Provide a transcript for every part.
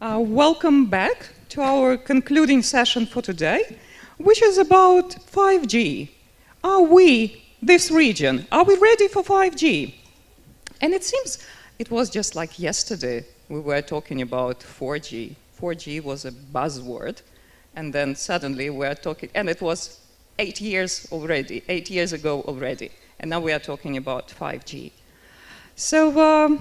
Welcome back to our concluding session for today, which is about 5G. Are we, this region, are we ready for 5G? And it seems it was just like yesterday we were talking about 4G. 4G was a buzzword, and then suddenly we're talking, and it was 8 years ago already, and now we are talking about 5G. So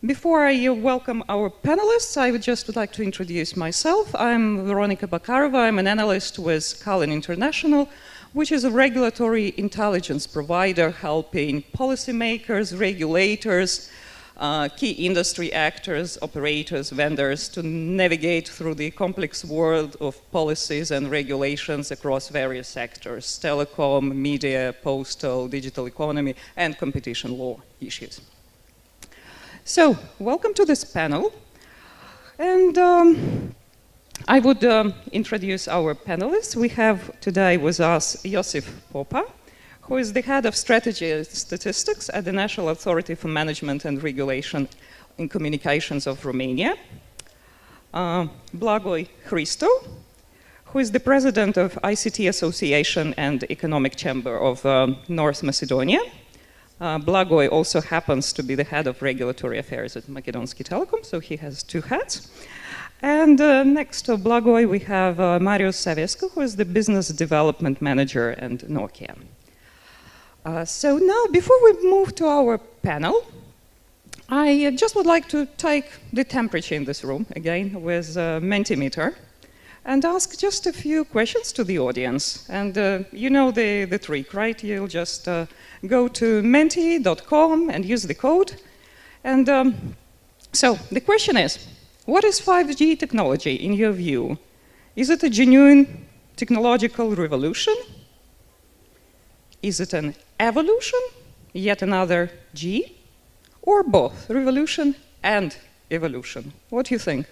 before I welcome our panelists, I would just like to introduce myself. I'm Veronica Bocarova. I'm an analyst with Cullen International, which is a regulatory intelligence provider helping policymakers, regulators, key industry actors, operators, vendors to navigate through the complex world of policies and regulations across various sectors: telecom, media, postal, digital economy, and competition law issues. So, welcome to this panel. And I would introduce our panelists. We have today with us Iosif Popa, who is the head of strategy and statistics at the National Authority for Management and Regulation in Communications of Romania. Blagoj Hristov, who is the president of ICT Association and Economic Chamber of North Macedonia. Blagoj also happens to be the head of regulatory affairs at Macedonski Telecom, so he has two hats. And next to Blagoj, we have Marius Săvescu, who is the business development manager at Nokia. So now, before we move to our panel, I just would like to take the temperature in this room, again, with a Mentimeter, and ask just a few questions to the audience. And you know the trick, right? You'll just go to menti.com and use the code. And so the question is, what is 5G technology in your view? Is it a genuine technological revolution? Is it an evolution, yet another G? Or both, revolution and evolution? What do you think?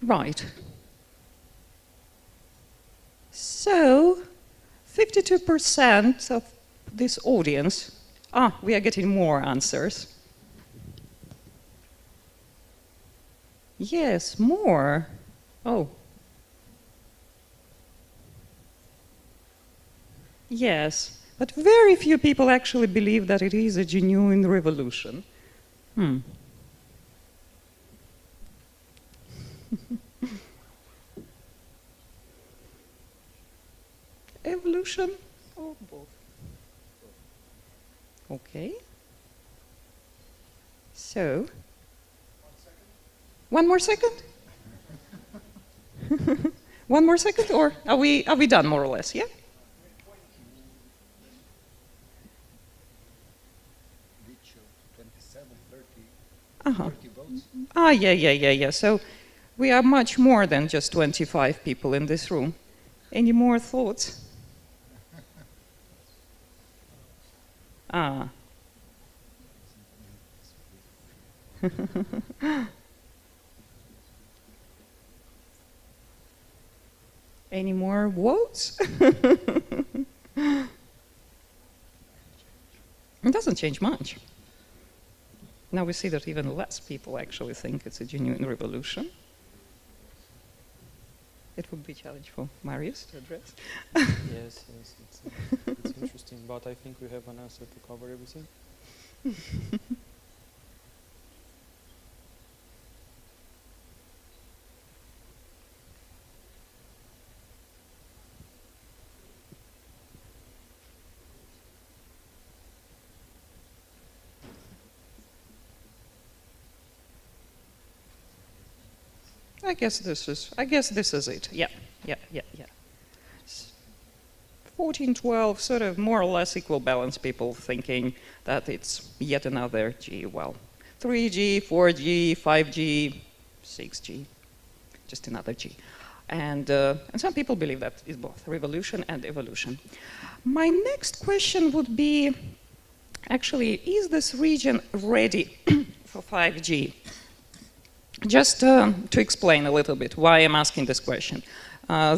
Right. So, 52% of this audience, we are getting more answers. Yes, more. Oh. Yes, but very few people actually believe that it is a genuine revolution. Evolution or both? Okay. So, 1 more second? 1 more second, or are we done more or less? Yeah. Yeah. So we are much more than just 25 people in this room. Any more thoughts? Any more votes? It doesn't change much. Now we see that even less people actually think it's a genuine revolution. It would be a challenge for Marius to address. Yes, it's interesting, but I think we have an answer to cover everything. I guess this is it. Yeah. 1412, sort of more or less equal balance, people thinking that it's yet another G. Well, 3G, 4G, 5G, 6G, just another G. And some people believe that is both revolution and evolution. My next question would be, actually, is this region ready for 5G? Just to explain a little bit why I'm asking this question.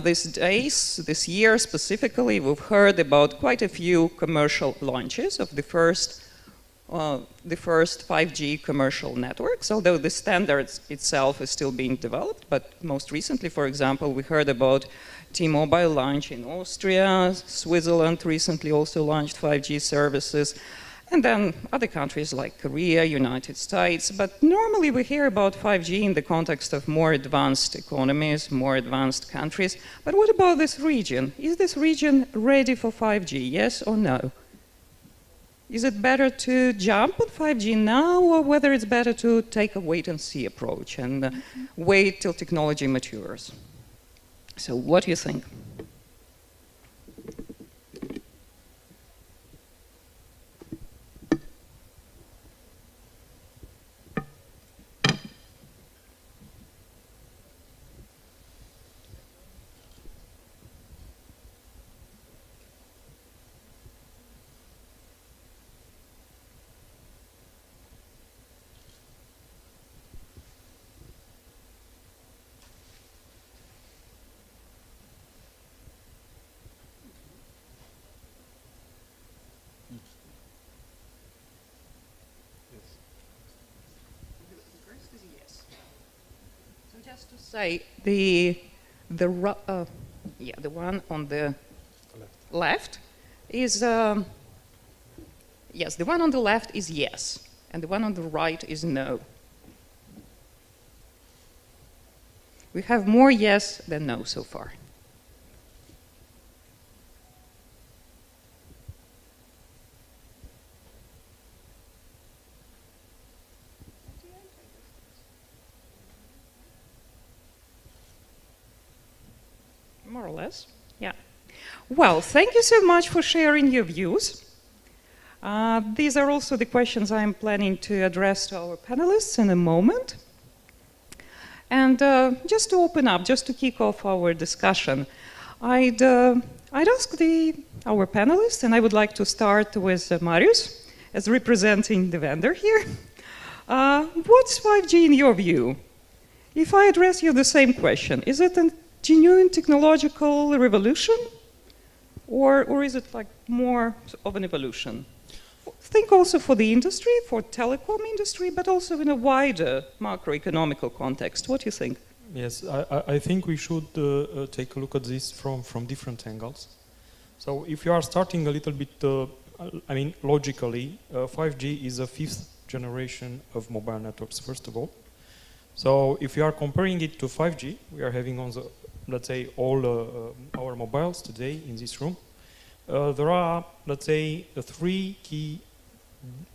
These days, this year specifically, we've heard about quite a few commercial launches of the first 5G commercial networks, although the standard itself is still being developed. But most recently, for example, we heard about T-Mobile launch in Austria, Switzerland recently also launched 5G services, and then other countries like Korea, United States. But normally we hear about 5G in the context of more advanced economies, more advanced countries. But what about this region? Is this region ready for 5G, yes or no? Is it better to jump on 5G now, or whether it's better to take a wait-and-see approach and wait till technology matures? So what do you think? Just to say, the one on the left is yes. The one on the left is yes, and the one on the right is no. We have more yes than no so far. More or less, yeah. Well, thank you so much for sharing your views. These are also the questions I'm planning to address to our panelists in a moment. And just to open up, just to kick off our discussion, I'd ask our panelists, and I would like to start with Marius, as representing the vendor here. What's 5G in your view? If I address you the same question, is it a genuine technological revolution, or is it like more of an evolution? Think also for the industry, for telecom industry, but also in a wider macroeconomical context. What do you think? Yes, I think we should take a look at this from different angles. So if you are starting a little bit, logically, 5G is a 5th generation of mobile networks, first of all. So if you are comparing it to 5G, we are having on the, let's say, all our mobiles today in this room. There are, let's say, 3 key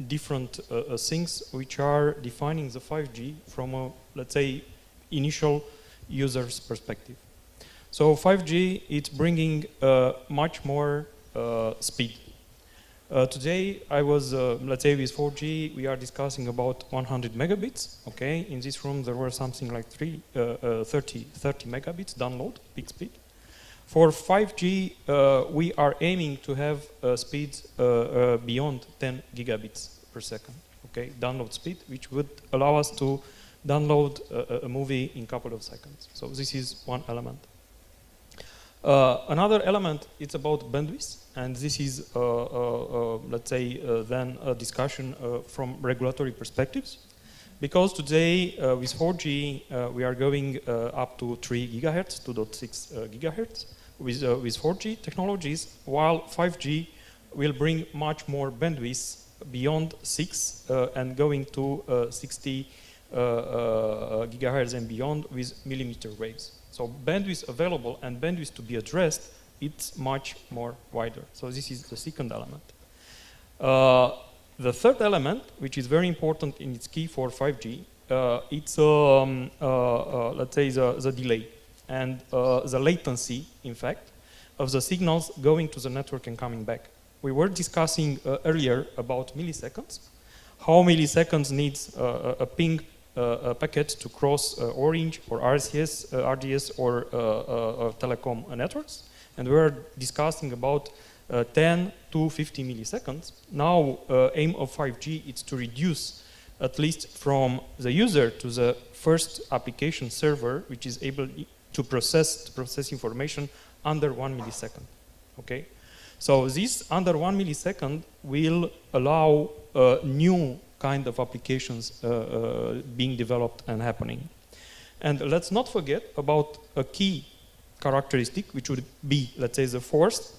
different things which are defining the 5G from a, let's say, initial user's perspective. So 5G, it's bringing much more speed. Today, I was, let's say with 4G, we are discussing about 100 megabits, okay? In this room, there were something like 30 megabits download, peak speed. For 5G, we are aiming to have speeds beyond 10 gigabits per second, okay? Download speed, which would allow us to download a movie in a couple of seconds. So this is one element. Another element, it's about bandwidth, and this is, let's say, then a discussion from regulatory perspectives. Because today, with 4G, we are going up to 3 gigahertz, 2.6 gigahertz with 4G technologies, while 5G will bring much more bandwidth beyond 6 and going to 60 gigahertz and beyond with millimeter waves. So bandwidth available and bandwidth to be addressed, it's much more wider. So this is the second element. The third element, which is very important in its key for 5G, it's let's say the delay and the latency, in fact, of the signals going to the network and coming back. We were discussing earlier about milliseconds, how milliseconds needs a ping packet to cross Orange or RCS, RDS or telecom networks, and we were discussing about 10 to 50 milliseconds. Now, aim of 5G is to reduce at least from the user to the first application server, which is able to process information under 1 millisecond. Okay, so this under 1 millisecond will allow new kind of applications being developed and happening. And let's not forget about a key characteristic, which would be, let's say, the fourth.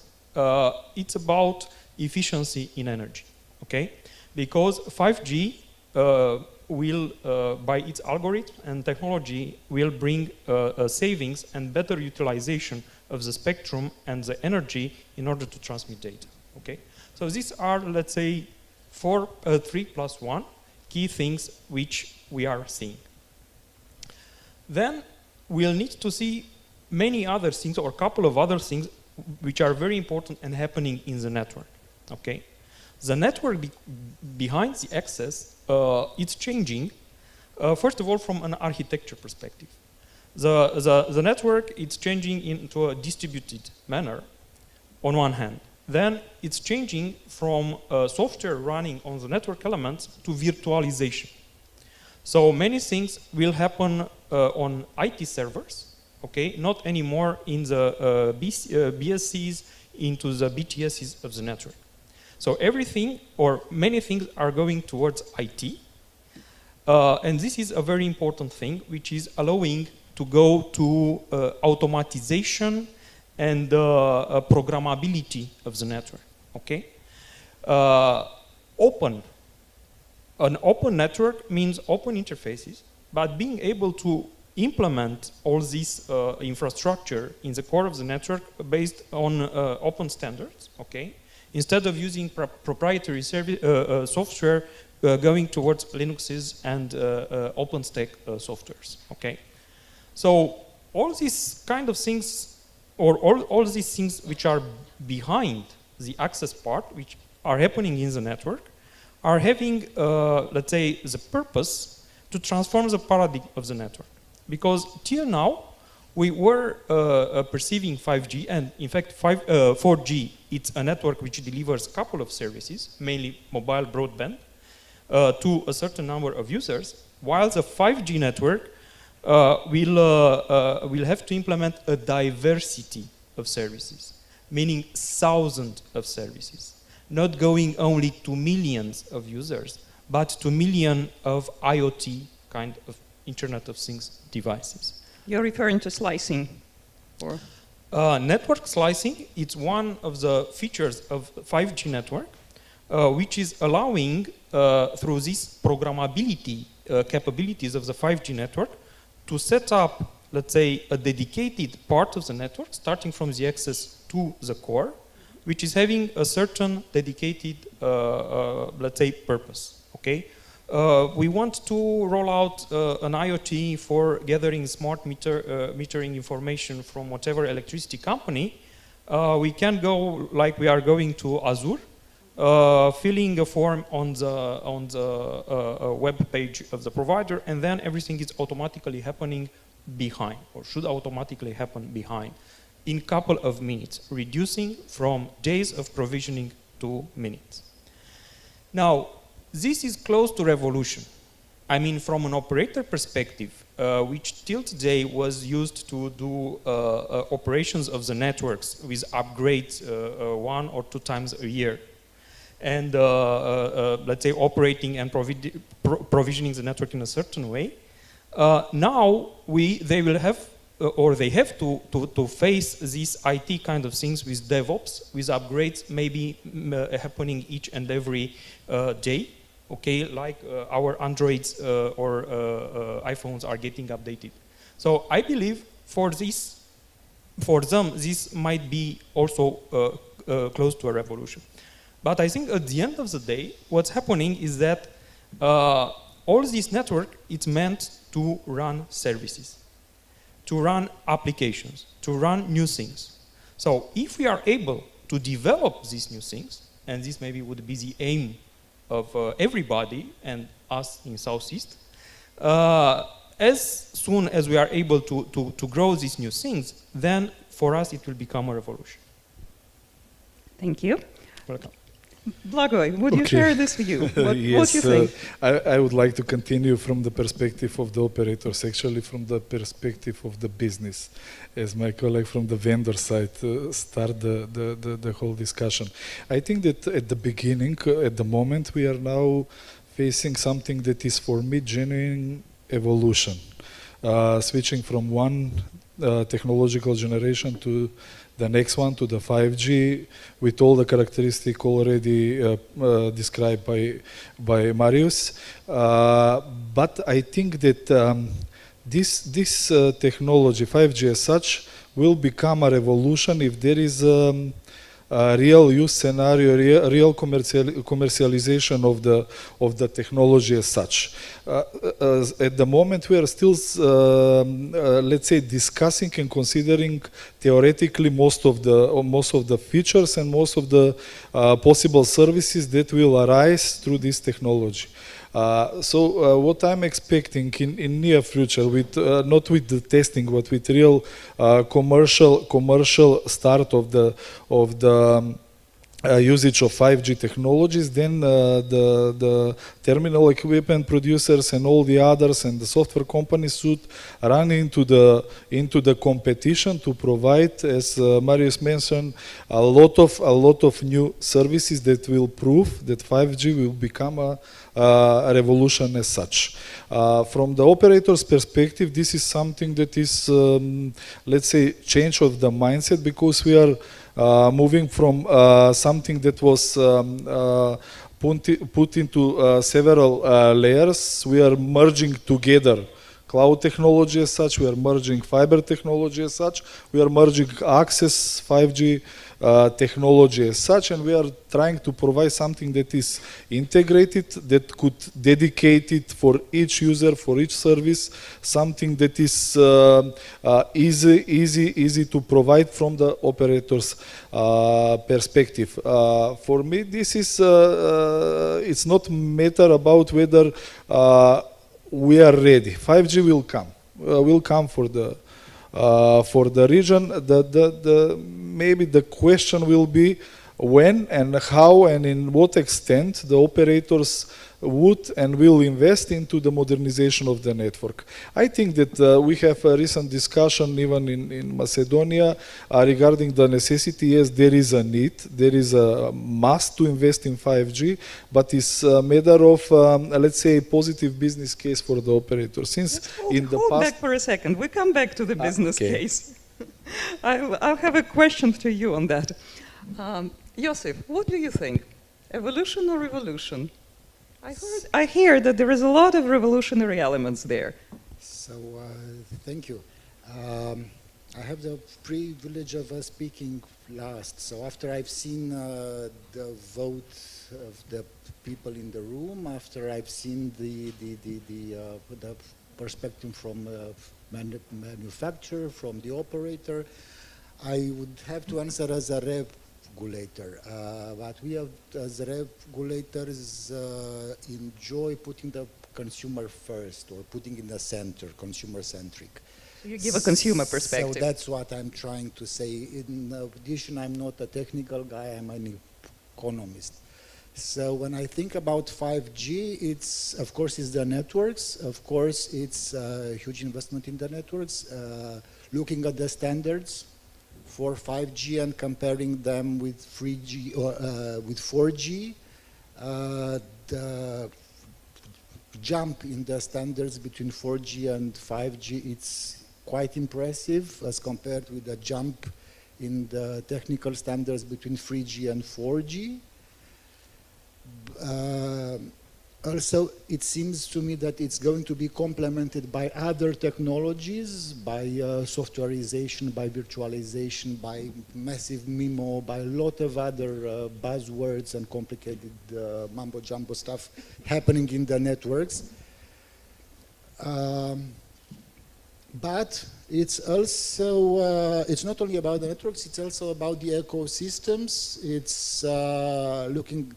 It's about efficiency in energy, okay? Because 5G will, by its algorithm and technology, will bring savings and better utilization of the spectrum and the energy in order to transmit data, okay? So these are, let's say, 3+1 key things which we are seeing. Then we'll need to see many other things, or a couple of other things which are very important and happening in the network, okay? The network behind the access, it's changing, first of all, from an architecture perspective. The network, it's changing into a distributed manner, on one hand. Then it's changing from software running on the network elements to virtualization. So many things will happen on IT servers, okay, not anymore in the BSCs, into the BTSs of the network. So everything, or many things, are going towards IT. And this is a very important thing, which is allowing to go to automatization and programmability of the network, okay? An open network means open interfaces, but being able to implement all this infrastructure in the core of the network based on open standards, okay? Instead of using proprietary software going towards Linuxes and OpenStack softwares, okay? So all these kind of things, or all these things which are behind the access part, which are happening in the network, are having, let's say, the purpose to transform the paradigm of the network. Because till now, we were perceiving 5G, and in fact 4G, it's a network which delivers a couple of services, mainly mobile broadband, to a certain number of users, while the 5G network will have to implement a diversity of services, meaning thousands of services, not going only to millions of users, but to millions of IoT kind of Internet of Things devices. You're referring to slicing? Or? Network slicing, it's one of the features of 5G network, which is allowing, through these programmability capabilities of the 5G network, to set up, let's say, a dedicated part of the network, starting from the access to the core, which is having a certain dedicated, let's say, purpose, okay? We want to roll out an IoT for gathering smart metering information from whatever electricity company. We can go like we are going to Azure, filling a form on the web page of the provider, and then everything is automatically happening behind, or should automatically happen behind, in a couple of minutes, reducing from days of provisioning to minutes. Now, this is close to revolution. I mean, from an operator perspective, which till today was used to do operations of the networks with upgrades 1 or 2 times a year, and let's say operating and provisioning the network in a certain way. Now they will have, or they have to face these IT kind of things with DevOps, with upgrades maybe happening each and every day. Okay, like our Androids or iPhones are getting updated. So I believe for them, this might be also close to a revolution. But I think at the end of the day, what's happening is that all this network, it's meant to run services, to run applications, to run new things. So if we are able to develop these new things, and this maybe would be the aim of everybody and us in Southeast, as soon as we are able to grow these new things, then for us it will become a revolution. Thank you. Welcome. Blagoj, would you share this view? What Yes, you think? I would like to continue from the perspective of the operators, actually from the perspective of the business, as my colleague from the vendor side start the whole discussion. I think that at the beginning, at the moment, we are now facing something that is for me genuine evolution, switching from one technological generation to the next one, to the 5G, with all the characteristics already described by Marius. But I think that this technology, 5G as such, will become a revolution if there is a real use scenario, real commercialization of the technology as such. At the moment, we are still, let's say, discussing and considering theoretically most of the features and most of the possible services that will arise through this technology. So what I'm expecting in near future, with not with the testing, but with real commercial start of the usage of 5G technologies, then the terminal equipment producers and all the others and the software companies should run into the competition to provide, as Marius mentioned, a lot of new services that will prove that 5G will become a revolution as such. From the operator's perspective, this is something that is, let's say, change of the mindset, because we are moving from something that was put into several layers. We are merging together cloud technology as such, we are merging fiber technology as such, we are merging access 5G technology as such, and we are trying to provide something that is integrated, that could dedicate it for each user, for each service, something that is easy to provide from the operator's perspective. For me, this is it's not matter about whether we are ready. 5G will come for the region. Maybe the question will be when and how and in what extent the operators would and will invest into the modernization of the network. I think that we have a recent discussion even in Macedonia regarding the necessity. Yes, there is a need, there is a must to invest in 5G, but it's a matter of, let's say, a positive business case for the operator. Since in the past... back for a second, we come back to the business case. I'll have a question to you on that. Iosif, what do you think? Evolution or revolution? I hear that there is a lot of revolutionary elements there. So, thank you. I have the privilege of speaking last. So after I've seen the vote of the people in the room, after I've seen the perspective from manufacturer, from the operator, I would have to answer as a regulator. But we have, as regulators, enjoy putting the consumer first, or putting in the center, consumer-centric. You give a consumer perspective. So that's what I'm trying to say. In addition, I'm not a technical guy, I'm an economist. So when I think about 5G, it's, of course, it's the networks. Of course, it's a huge investment in the networks. Looking at the standards for 5G and comparing them with 3G or with 4G, the jump in the standards between 4G and 5G, it's quite impressive as compared with the jump in the technical standards between 3G and 4G. Also, it seems to me that it's going to be complemented by other technologies, by softwareization, by virtualization, by massive MIMO, by a lot of other buzzwords and complicated mumbo-jumbo stuff happening in the networks. But it's also, it's not only about the networks, it's also about the ecosystems. It's looking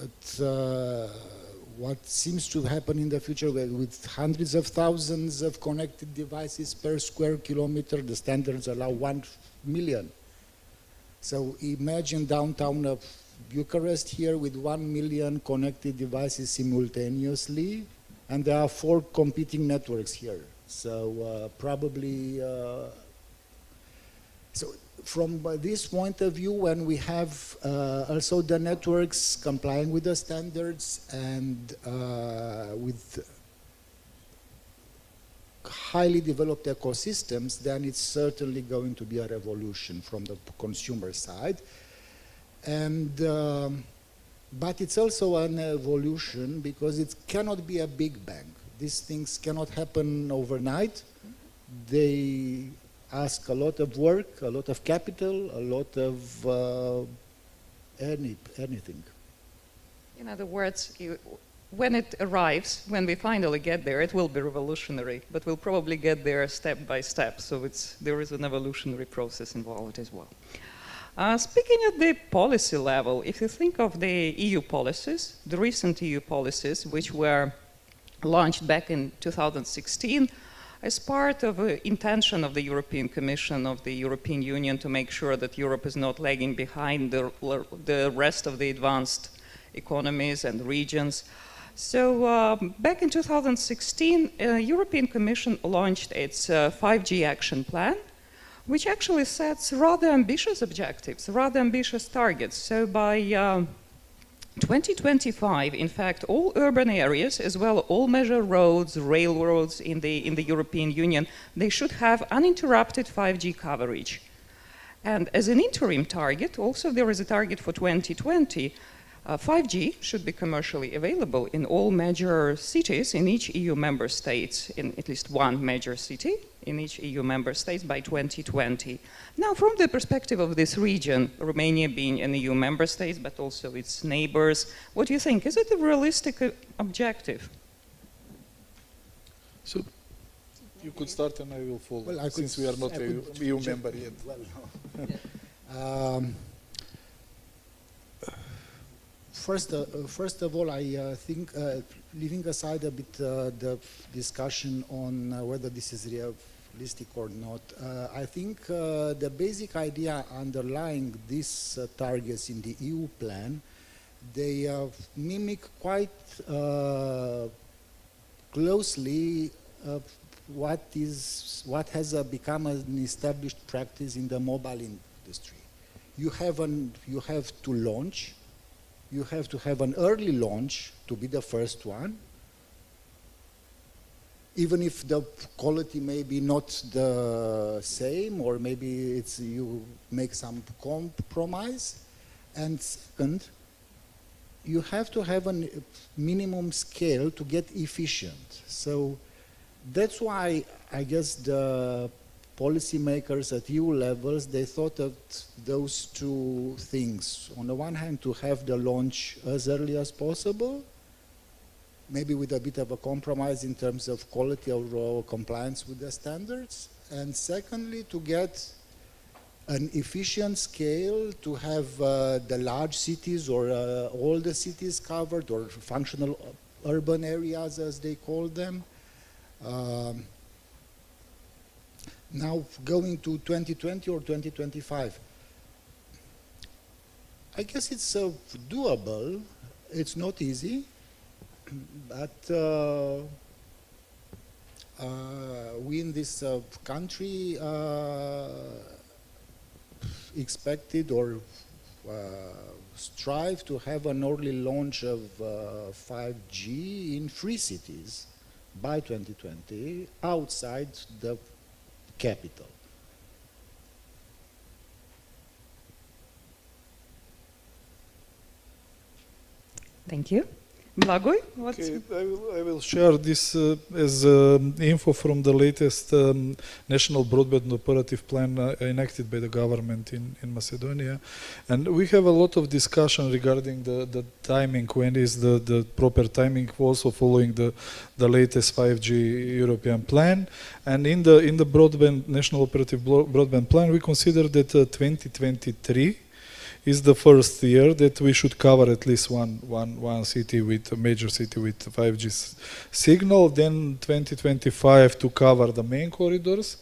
at what seems to happen in the future with hundreds of thousands of connected devices per square kilometer. The standards allow 1 million. So imagine downtown of Bucharest here with 1 million connected devices simultaneously, and there are 4 competing networks here. So probably, so from this point of view, when we have also the networks complying with the standards and with highly developed ecosystems, then it's certainly going to be a revolution from the consumer side. And but it's also an evolution because it cannot be a big bang. These things cannot happen overnight. They ask a lot of work, a lot of capital, a lot of anything. In other words, when it arrives, when we finally get there, it will be revolutionary, but we'll probably get there step by step. So there is an evolutionary process involved as well. Speaking at the policy level, if you think of the EU policies, the recent EU policies, which were launched back in 2016 as part of an intention of the European Commission, of the European Union, to make sure that Europe is not lagging behind the rest of the advanced economies and regions. So back in 2016, European Commission launched its 5G action plan, which actually sets rather ambitious objectives, rather ambitious targets. So by 2025, in fact, all urban areas, as well all major roads, railroads in the European Union, they should have uninterrupted 5G coverage. And as an interim target, also there is a target for 2020, 5G should be commercially available in all major cities in each EU member state, in at least one major city in each EU member state by 2020. Now, from the perspective of this region, Romania being an EU member state, but also its neighbors, what do you think? Is it a realistic objective? So, you could start and I will follow, well, since we are not a EU member yet. Well, no. First of all, I think, leaving aside a bit the discussion on whether this is realistic or not, I think the basic idea underlying these targets in the EU plan, they mimic quite closely what has become an established practice in the mobile industry. You have to launch. You have to have an early launch to be the first one, even if the quality may be not the same, or maybe you make some compromise. And second, you have to have a minimum scale to get efficient. So that's why I guess the policymakers at EU levels, they thought of those two things. On the one hand, to have the launch as early as possible, maybe with a bit of a compromise in terms of quality or compliance with the standards. And secondly, to get an efficient scale, to have the large cities or all the cities covered, or functional urban areas as they call them. Now going to 2020 or 2025, I guess it's doable. It's not easy, but we in this country expected or strive to have an early launch of 5G in 3 cities by 2020 outside the capital. Thank you. Blagoj, Okay, I will share this as info from the latest National Broadband Operative Plan enacted by the government in Macedonia. And we have a lot of discussion regarding the timing, when is the proper timing, also following the latest 5G European plan. And in the broadband, National Operative Broadband Plan, we consider that 2023 is the first year that we should cover at least one city with a major city with 5G signal. Then 2025 to cover the main corridors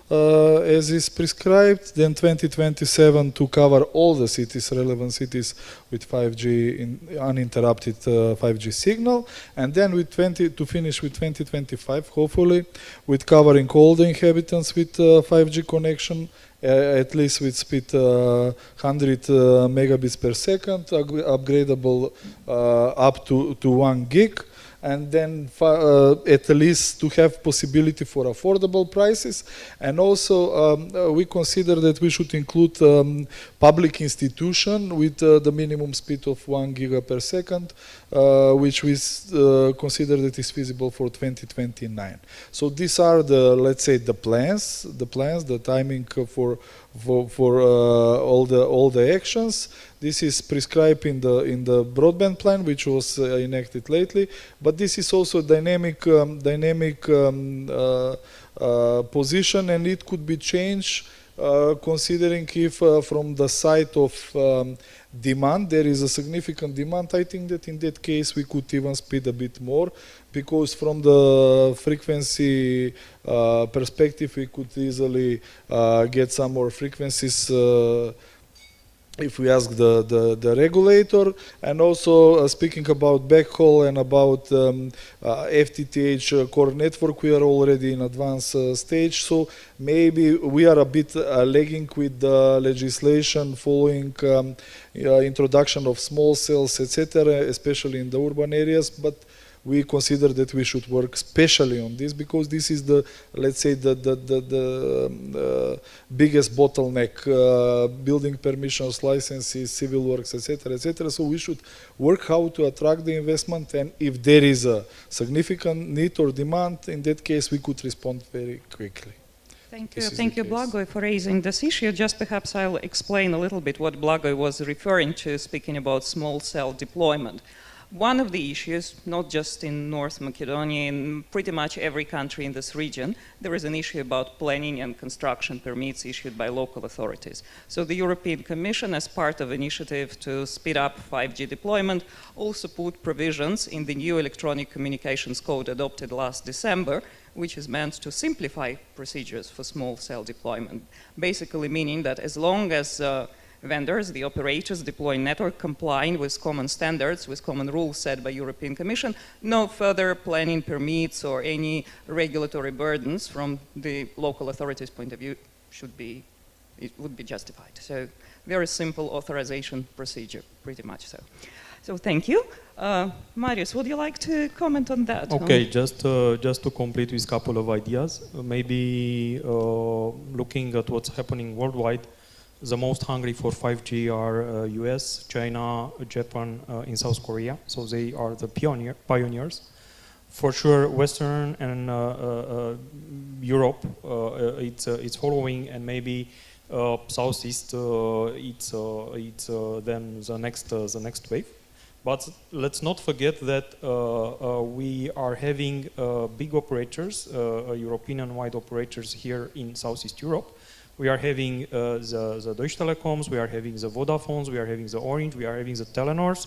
as is prescribed. Then 2027 to cover all the cities, relevant cities with 5G in uninterrupted 5G signal. And then with to finish with 2025, hopefully, with covering all the inhabitants with 5G connection. At least with speed 100 megabits per second, upgradable up to 1 gig, and then at least to have possibility for affordable prices. And also we consider that we should include public institution with the minimum speed of 1 giga per second, which we consider that is feasible for 2029. So these are the, let's say, the plans, the timing for all the actions. This is prescribed in the broadband plan, which was enacted lately. But this is also dynamic position, and it could be changed considering if from the side of demand there is a significant demand. I think that in that case we could even speed a bit more, because from the frequency perspective we could easily get some more frequencies if we ask the regulator. And also speaking about backhaul and about FTTH core network, we are already in advanced stage, so maybe we are a bit lagging with the legislation following introduction of small cells, etc., especially in the urban areas. But we consider that we should work specially on this, because this is the, let's say, the biggest bottleneck, building permissions, licenses, civil works, etc., etc. So we should work how to attract the investment, and if there is a significant need or demand, in that case we could respond very quickly. Thank you, Blagoj, for raising this issue. Just perhaps I'll explain a little bit what Blagoj was referring to, speaking about small cell deployment. One of the issues, not just in North Macedonia, in pretty much every country in this region, there is an issue about planning and construction permits issued by local authorities. So the European Commission, as part of initiative to speed up 5G deployment, also put provisions in the new electronic communications code adopted last December, which is meant to simplify procedures for small cell deployment. Basically meaning that as long as vendors, the operators deploying network complying with common standards, with common rules set by European Commission, no further planning permits or any regulatory burdens from the local authorities' point of view would be justified. So very simple authorization procedure, pretty much so. So thank you. Marius, would you like to comment on that? Okay, just to complete with a couple of ideas, maybe looking at what's happening worldwide. The most hungry for 5G are US, China, Japan, and South Korea. So they are the pioneers. For sure, Western and Europe, it's following, and maybe Southeast, it's then the next wave. But let's not forget that we are having big operators, European-wide operators here in Southeast Europe. We are having the Deutsche Telecoms, we are having the Vodafones, we are having the Orange, we are having the Telenors,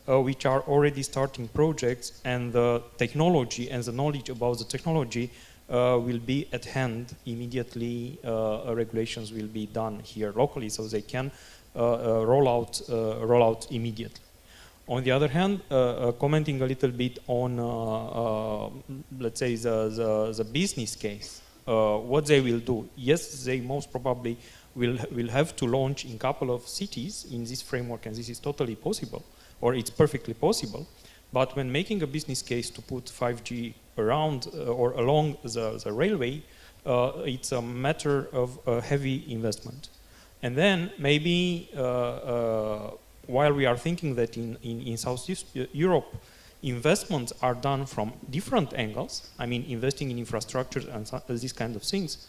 which are already starting projects, and the technology and the knowledge about the technology will be at hand immediately. Regulations will be done here locally, so they can roll out immediately. On the other hand, commenting a little bit on, let's say, the business case. What they will do. Yes, they most probably will have to launch in a couple of cities in this framework, and this is totally possible, or it's perfectly possible. But when making a business case to put 5G around or along the railway, it's a matter of heavy investment. And then maybe while we are thinking that in Southeast Europe, investments are done from different angles, I mean investing in infrastructure and these kind of things,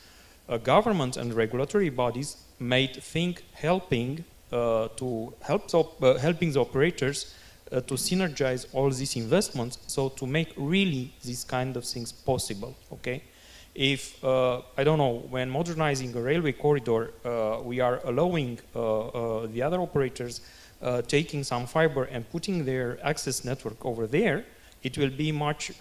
governments and regulatory bodies might think helping helping the operators to synergize all these investments, so to make really these kind of things possible, okay? If, I don't know, when modernizing a railway corridor, we are allowing the other operators taking some fiber and putting their access network over there, it will be much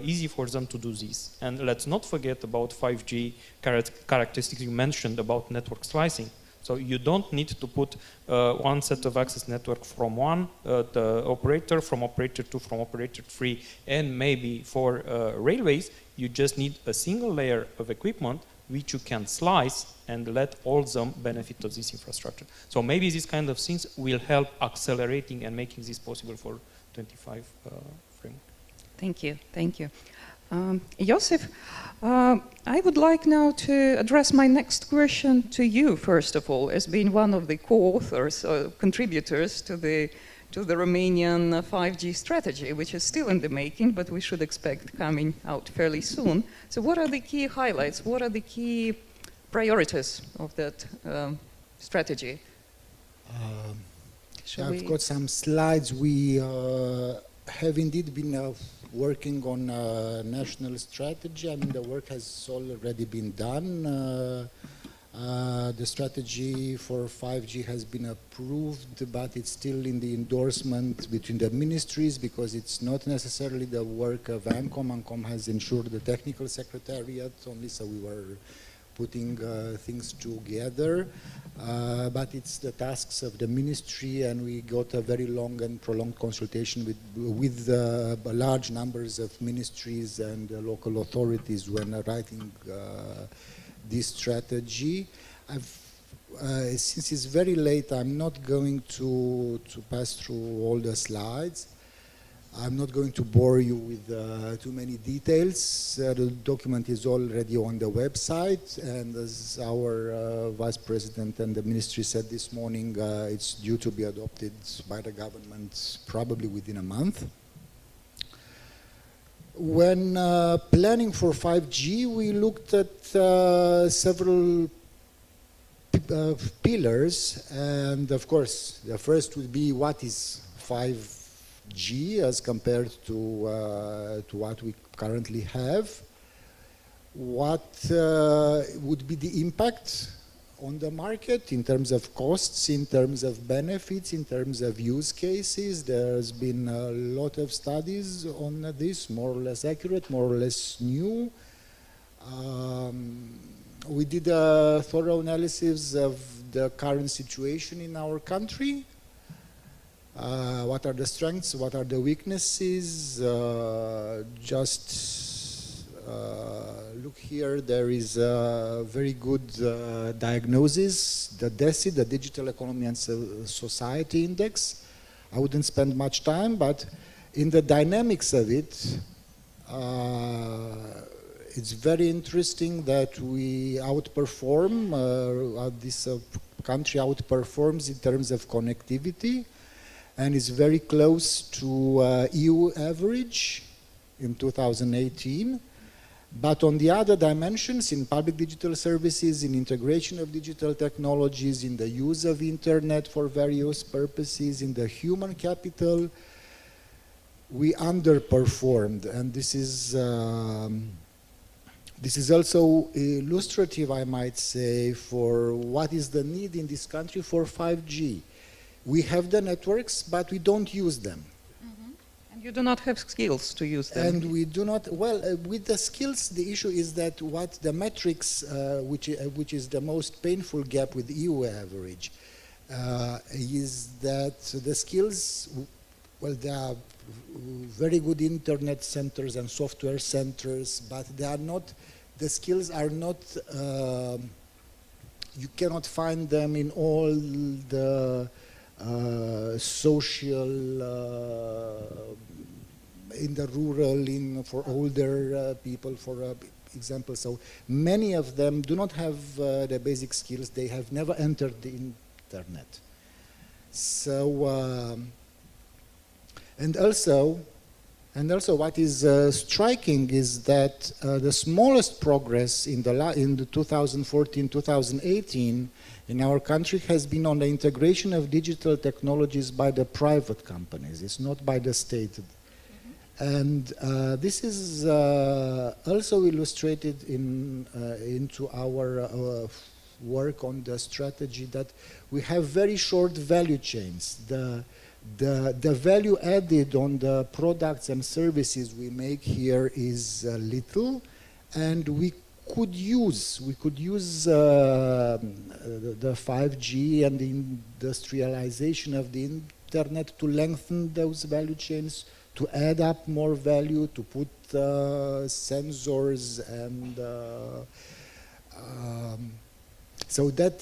easy for them to do this. And let's not forget about 5G characteristics you mentioned about network slicing. So you don't need to put one set of access network from one the operator, from operator 2, from operator 3, and maybe for railways, you just need a single layer of equipment which you can slice and let all of them benefit of this infrastructure. So maybe these kind of things will help accelerating and making this possible for 25 framework. Thank you, thank you. Iosif, I would like now to address my next question to you, first of all, as being one of the co-authors or contributors to the Romanian 5G strategy, which is still in the making, but we should expect coming out fairly soon. So what are the key highlights? What are the key priorities of that strategy? I've got some slides. We have indeed been working on a national strategy. I mean, the work has already been done. The strategy for 5G has been approved, but it's still in the endorsement between the ministries because it's not necessarily the work of ANCOM. ANCOM has ensured the technical secretariat only, so we were putting things together. But it's the tasks of the ministry, and we got a very long and prolonged consultation with large numbers of ministries and local authorities when writing this strategy. Since it's very late, I'm not going to pass through all the slides. I'm not going to bore you with too many details. The document is already on the website, and as our Vice President and the Ministry said this morning, it's due to be adopted by the government probably within a month. When planning for 5G, we looked at several pillars, and of course, the first would be what is 5G as compared to what we currently have. What would be the impact on the market in terms of costs, in terms of benefits, in terms of use cases? There's been a lot of studies on this, more or less accurate, more or less new. We did a thorough analysis of the current situation in our country. What are the strengths, what are the weaknesses? Look here, there is a very good diagnosis, the DESI, the Digital Economy and Society Index. I wouldn't spend much time, but in the dynamics of it, it's very interesting that we outperform, this country outperforms in terms of connectivity, and is very close to EU average in 2018. But on the other dimensions, in public digital services, in integration of digital technologies, in the use of internet for various purposes, in the human capital, we underperformed. And this is also illustrative, I might say, for what is the need in this country for 5G. We have the networks, but we don't use them. You do not have skills to use them. And we do not, well, with the skills, the issue is that what the metrics, which is the most painful gap with EU average, is that the skills, well, there are very good internet centers and software centers, but they are not, the skills are not, you cannot find them in all the social, in the rural, for older people, for example. So many of them do not have the basic skills. They have never entered the internet. So, and also, And also what is striking is that the smallest progress in the 2014-2018 in our country has been on the integration of digital technologies by the private companies. It's not by the state. And this is also illustrated into our work on the strategy that we have very short value chains. The value added on the products and services we make here is little, and we could use the 5G and the industrialization of the internet to lengthen those value chains, to add up more value, to put sensors and so that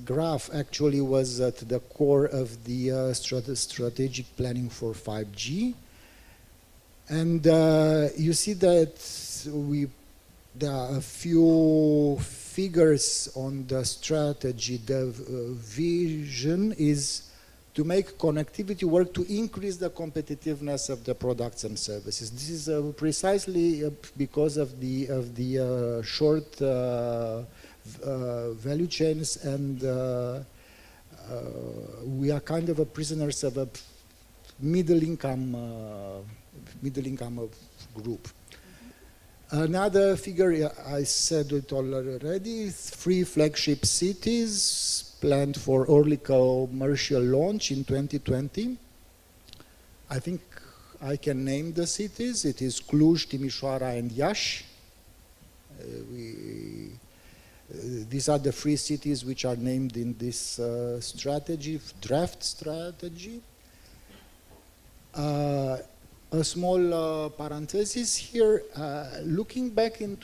graph actually was at the core of the strategic planning for 5G. And you see that there are a few figures on the strategy. The vision is to make connectivity work to increase the competitiveness of the products and services. This is precisely because of the short value chains, and we are kind of prisoners of a middle income group. Another figure, I said it already, 3 flagship cities planned for early commercial launch in 2020. I think I can name the cities. It is Cluj, Timișoara, and Iași. These are the 3 cities which are named in this strategy, draft strategy. A small parenthesis here, looking back in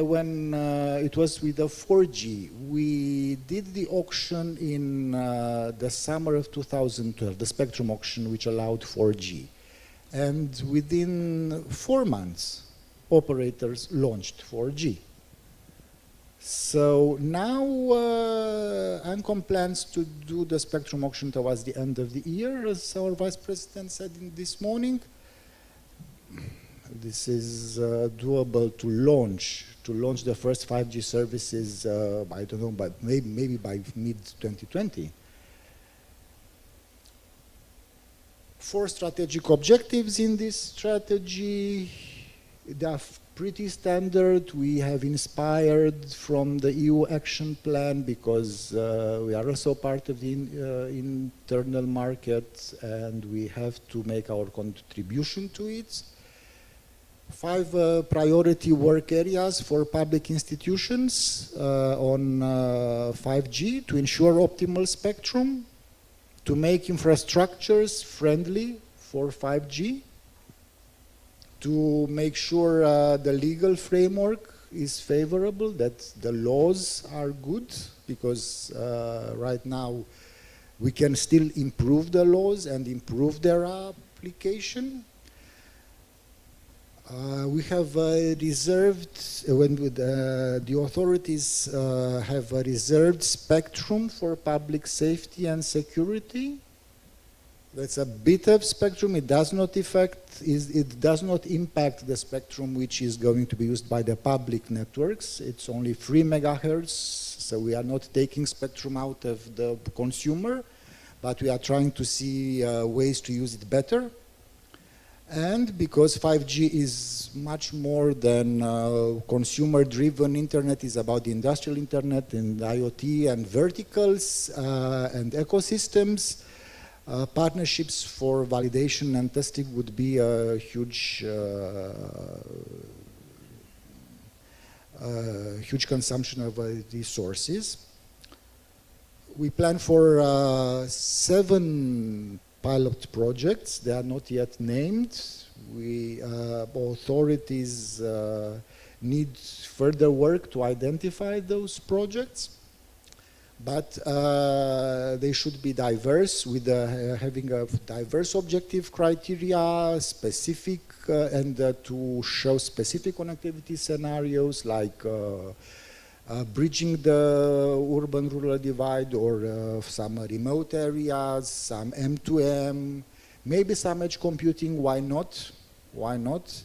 when it was with the 4G, we did the auction in the summer of 2012, the spectrum auction which allowed 4G. And within 4 months, operators launched 4G. So now ANCOM plans to do the spectrum auction towards the end of the year, as our Vice President said this morning. This is doable to launch the first 5G services. I don't know, but maybe by mid-2020. 4 strategic objectives in this strategy. They are pretty standard. We have inspired from the EU action plan because we are also part of the internal market, and we have to make our contribution to it. 5 priority work areas for public institutions on 5G to ensure optimal spectrum, to make infrastructures friendly for 5G, to make sure the legal framework is favorable, that the laws are good, because right now we can still improve the laws and improve their application. We have reserved, the authorities have a reserved spectrum for public safety and security. That's a bit of spectrum. It does not impact the spectrum which is going to be used by the public networks. It's only 3 megahertz, so we are not taking spectrum out of the consumer, but we are trying to see ways to use it better. And because 5G is much more than consumer-driven internet, is about the industrial internet and IoT and verticals and ecosystems, partnerships for validation and testing would be a huge consumption of resources. We plan for 7 pilot projects. They are not yet named. Authorities need further work to identify those projects, but they should be diverse, with having a diverse objective criteria, specific, and to show specific connectivity scenarios like bridging the urban-rural divide, or some remote areas, some M2M, Maybe some edge computing, why not? Why not?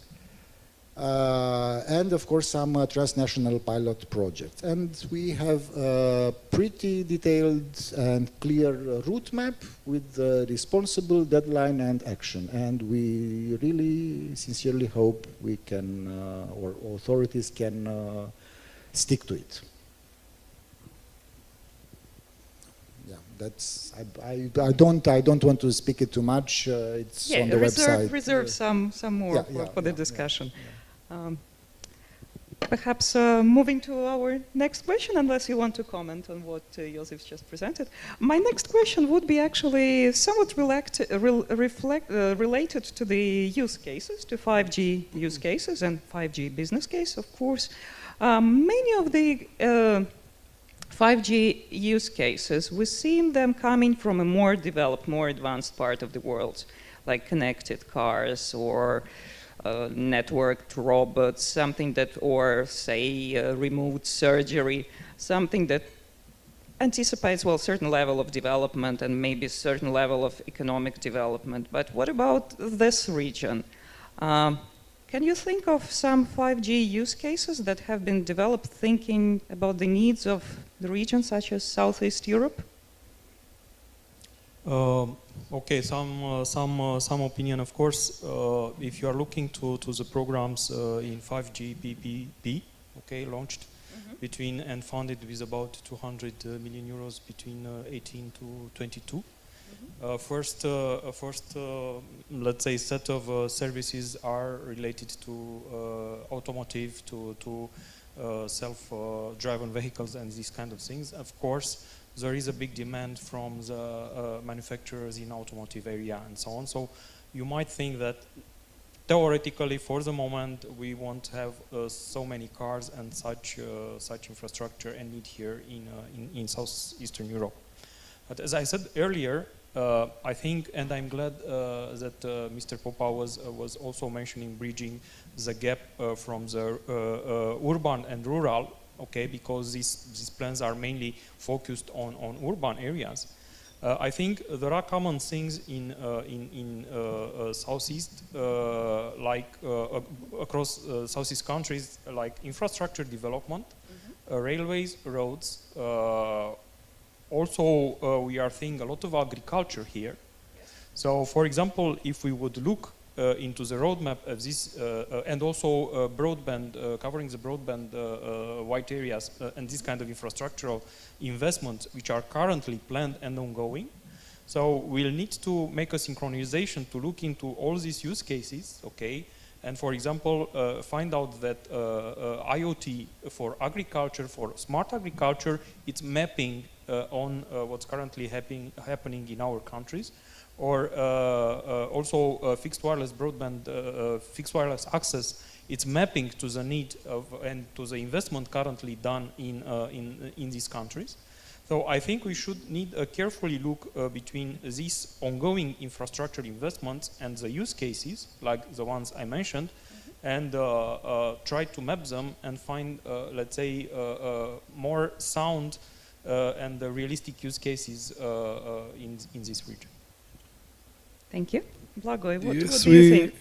And of course some transnational pilot projects. And we have a pretty detailed and clear route map with responsible deadline and action. And we really sincerely hope we can, or authorities can stick to it. Yeah, that's, I don't want to speak it too much. It's on the website. Reserve some more for the discussion. Perhaps moving to our next question, unless you want to comment on what Iosif just presented. My next question would be actually somewhat related to the use cases, to 5G use cases and 5G business case, of course. Many of the 5G use cases, we've seen them coming from a more developed, more advanced part of the world, like connected cars or networked robots, something that, or say remote surgery, something that anticipates, well, certain level of development and maybe a certain level of economic development. But what about this region? Can you think of some 5G use cases that have been developed thinking about the needs of the region, such as Southeast Europe? Okay, some opinion, of course. If you are looking to the programs in 5G PPP, okay, launched between and funded with about 200 million euros between 18 to 22. First, let's say, set of services are related to automotive, to self-driven vehicles and these kind of things. Of course, there is a big demand from the manufacturers in automotive area and so on. So you might think that theoretically, for the moment, we won't have so many cars and such infrastructure and need here in Southeastern Europe. But as I said earlier, I think, and I'm glad that Mr. Popa was also mentioning bridging the gap from the urban and rural. Okay, because these plans are mainly focused on urban areas. I think there are common things in Southeast, like across Southeast countries, like infrastructure development, railways, roads. Also, we are seeing a lot of agriculture here. So, for example, if we would look into the roadmap of this, and also broadband, covering the broadband white areas and this kind of infrastructural investments which are currently planned and ongoing. So we'll need to make a synchronization to look into all these use cases, okay? And for example, find out that IoT for agriculture, for smart agriculture, it's mapping on what's currently happening in our countries. Or also fixed wireless broadband, fixed wireless access, it's mapping to the need of and to the investment currently done in these countries. So I think we should need a carefully look between these ongoing infrastructure investments and the use cases, like the ones I mentioned, and try to map them and find, let's say, more sound and realistic use cases in this region. Thank you. Blagoj, what do you think?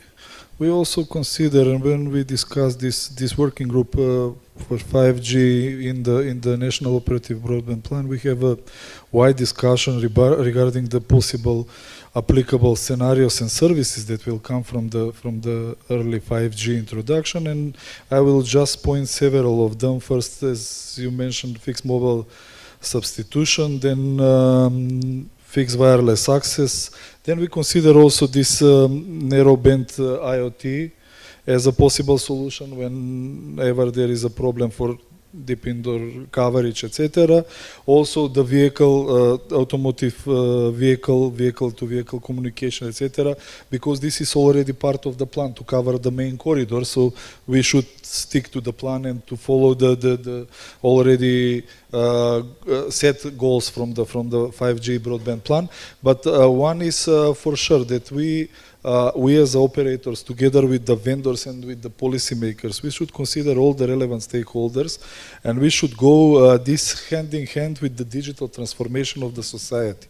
We also consider, and when we discuss this working group for 5G in the National Operative Broadband Plan, we have a wide discussion regarding the possible applicable scenarios and services that will come from the early 5G introduction, and I will just point several of them. First, as you mentioned, fixed mobile substitution, then fixed wireless access. Then we consider also this narrowband IoT as a possible solution whenever there is a problem for deep indoor coverage, etc. Also the vehicle, automotive vehicle-to-vehicle communication, etc. Because this is already part of the plan to cover the main corridor, so we should stick to the plan and to follow the already set goals from the 5G broadband plan. But one is for sure that we as operators, together with the vendors and with the policymakers, we should consider all the relevant stakeholders, and we should go this hand in hand with the digital transformation of the society.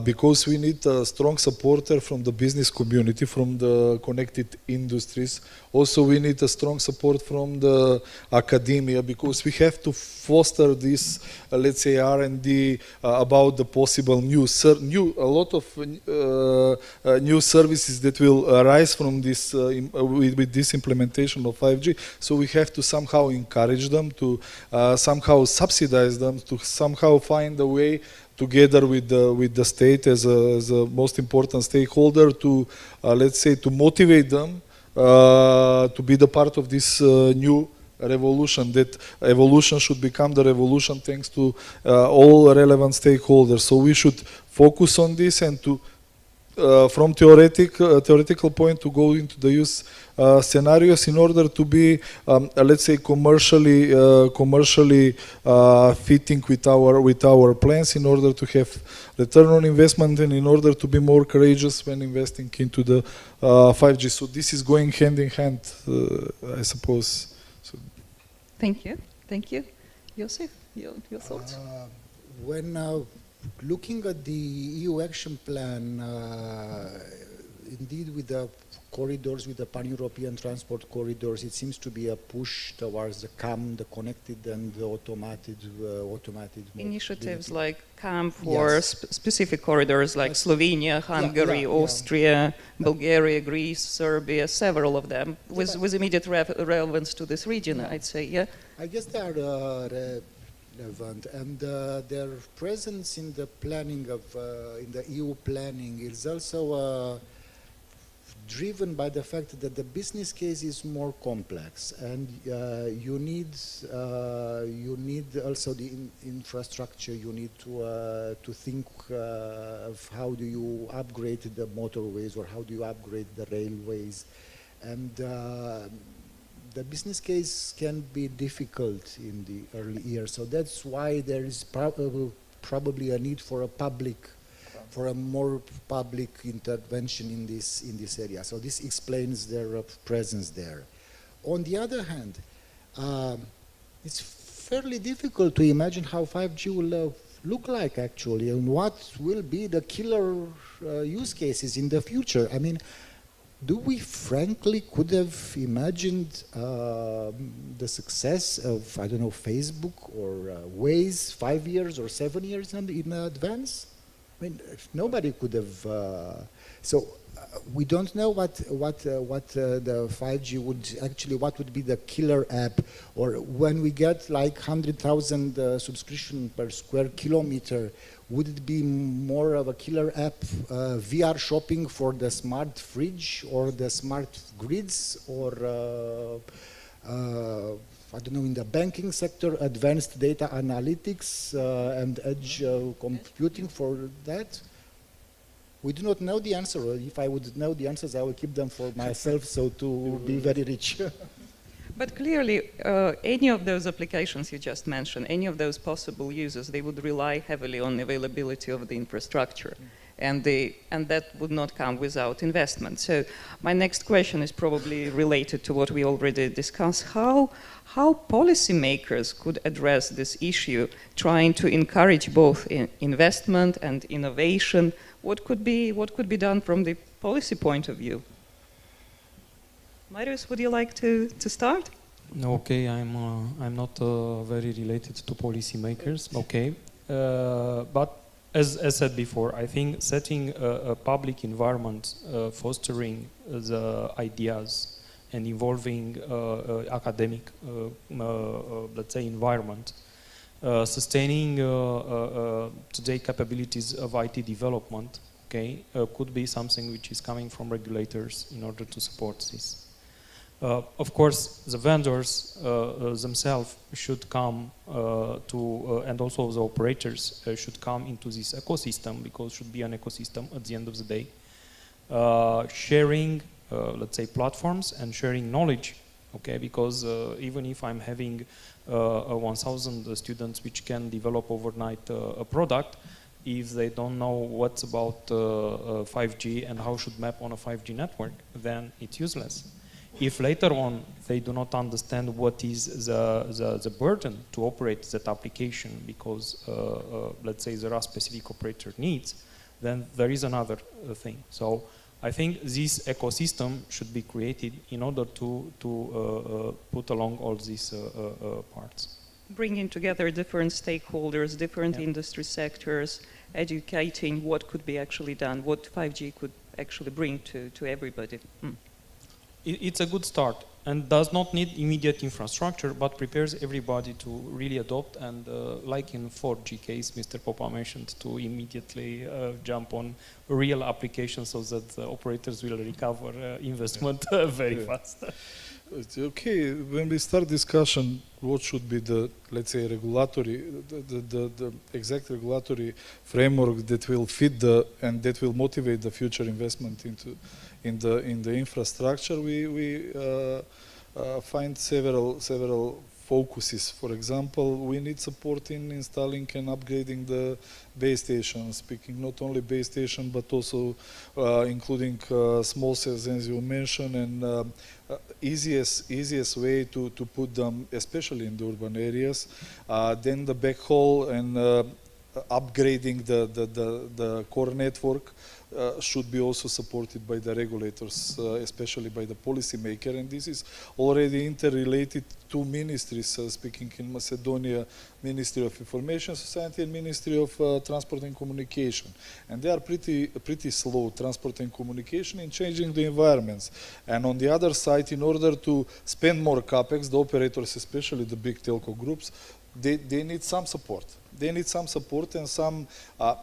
because we need a strong supporter from the business community, from the connected industries. Also, we need a strong support from the academia, because we have to foster this, let's say, R&D about the possible a lot of new services that will arise from this with this implementation of 5G. So we have to somehow encourage them, to somehow subsidize them, to somehow find a way together with the state as a most important stakeholder to let's say, to motivate them to be the part of this new revolution. That evolution should become the revolution thanks to all relevant stakeholders. So we should focus on this, and to from theoretical point to go into the use scenarios in order to be let's say commercially fitting with our plans, in order to have return on investment, and in order to be more courageous when investing into the 5G. So this is going hand in hand, I suppose. So. Thank you. Iosif, your thoughts? When looking at the EU action plan, indeed with the corridors, with the pan-European transport corridors, it seems to be a push towards the CAM, the connected and the automated initiatives mobility. like CAM for Yes. specific corridors like Slovenia, Hungary, Austria, Bulgaria, Greece, Serbia, several of them, with immediate relevance to this region, I'd say, yeah? I guess they are relevant, and their presence in the planning of, in the EU planning is also driven by the fact that the business case is more complex, and you need also the infrastructure. You need to think of how do you upgrade the motorways, or how do you upgrade the railways, and the business case can be difficult in the early years. So that's why there is probably a need for a more public intervention in this area. So this explains their presence there. On the other hand, it's fairly difficult to imagine how 5G will look like actually, and what will be the killer use cases in the future. I mean, do we frankly could have imagined the success of, I don't know, Facebook or Waze 5 years or 7 years in advance? I mean, nobody could have. So we don't know what the 5G would actually, what would be the killer app, or when we get like 100,000 subscription per square kilometer, would it be more of a killer app, VR shopping for the smart fridge or the smart grids, or I don't know, in the banking sector, advanced data analytics and edge computing for that? We do not know the answer. If I would know the answers, I would keep them for myself, so to be very rich. But clearly, any of those applications you just mentioned, any of those possible users, they would rely heavily on availability of the infrastructure. And that would not come without investment. So my next question is probably related to what we already discussed. How policymakers could address this issue, trying to encourage both investment and innovation? What could be done from the policy point of view? Marius, would you like to start? Okay, I'm not very related to policymakers. Okay, but as said before, I think setting a public environment, fostering the ideas and involving academic, let's say, environment, sustaining today capabilities of IT development, okay, could be something which is coming from regulators in order to support this. Of course, the vendors themselves should come and also the operators should come into this ecosystem, because it should be an ecosystem at the end of the day. Sharing, let's say, platforms and sharing knowledge, okay, because even if I'm having 1,000 students which can develop overnight a product, if they don't know what's about 5G and how should map on a 5G network, then it's useless. if later on they do not understand what is the burden to operate that application because, let's say, there are specific operator needs, then there is another thing. So I think this ecosystem should be created in order to put along all these parts. Bringing together different stakeholders, different industry sectors, educating what could be actually done, what 5G could actually bring to everybody. It's a good start and does not need immediate infrastructure, but prepares everybody to really adopt and, like in 4G case, Mr. Popa mentioned, to immediately jump on real applications so that the operators will recover investment very fast. Okay, when we start discussion, what should be the, let's say, regulatory, the exact regulatory framework that will fit and that will motivate the future investment in the infrastructure, we find several focuses. For example, we need support in installing and upgrading the base stations, speaking not only base station but also including small cells, as you mentioned, and easiest way to put them, especially in the urban areas. Then the backhaul and upgrading the core network should be also supported by the regulators, especially by the policymaker, and this is already interrelated to ministries, speaking in Macedonia, Ministry of Information Society and Ministry of Transport and Communication. And they are pretty slow, transport and communication, in changing the environments. And on the other side, in order to spend more capex, the operators, especially the big telco groups, they need some support. They need some support and some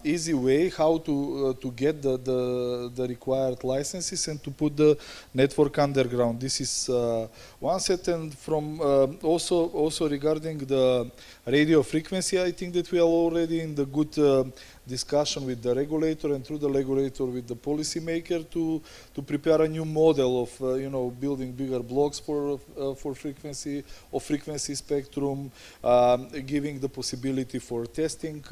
easy way how to get the required licenses and to put the network underground. This is one set, and from also regarding the radio frequency, I think that we are already in the good discussion with the regulator and through the regulator with the policymaker to prepare a new model of building bigger blocks for frequency spectrum, giving the possibility for testing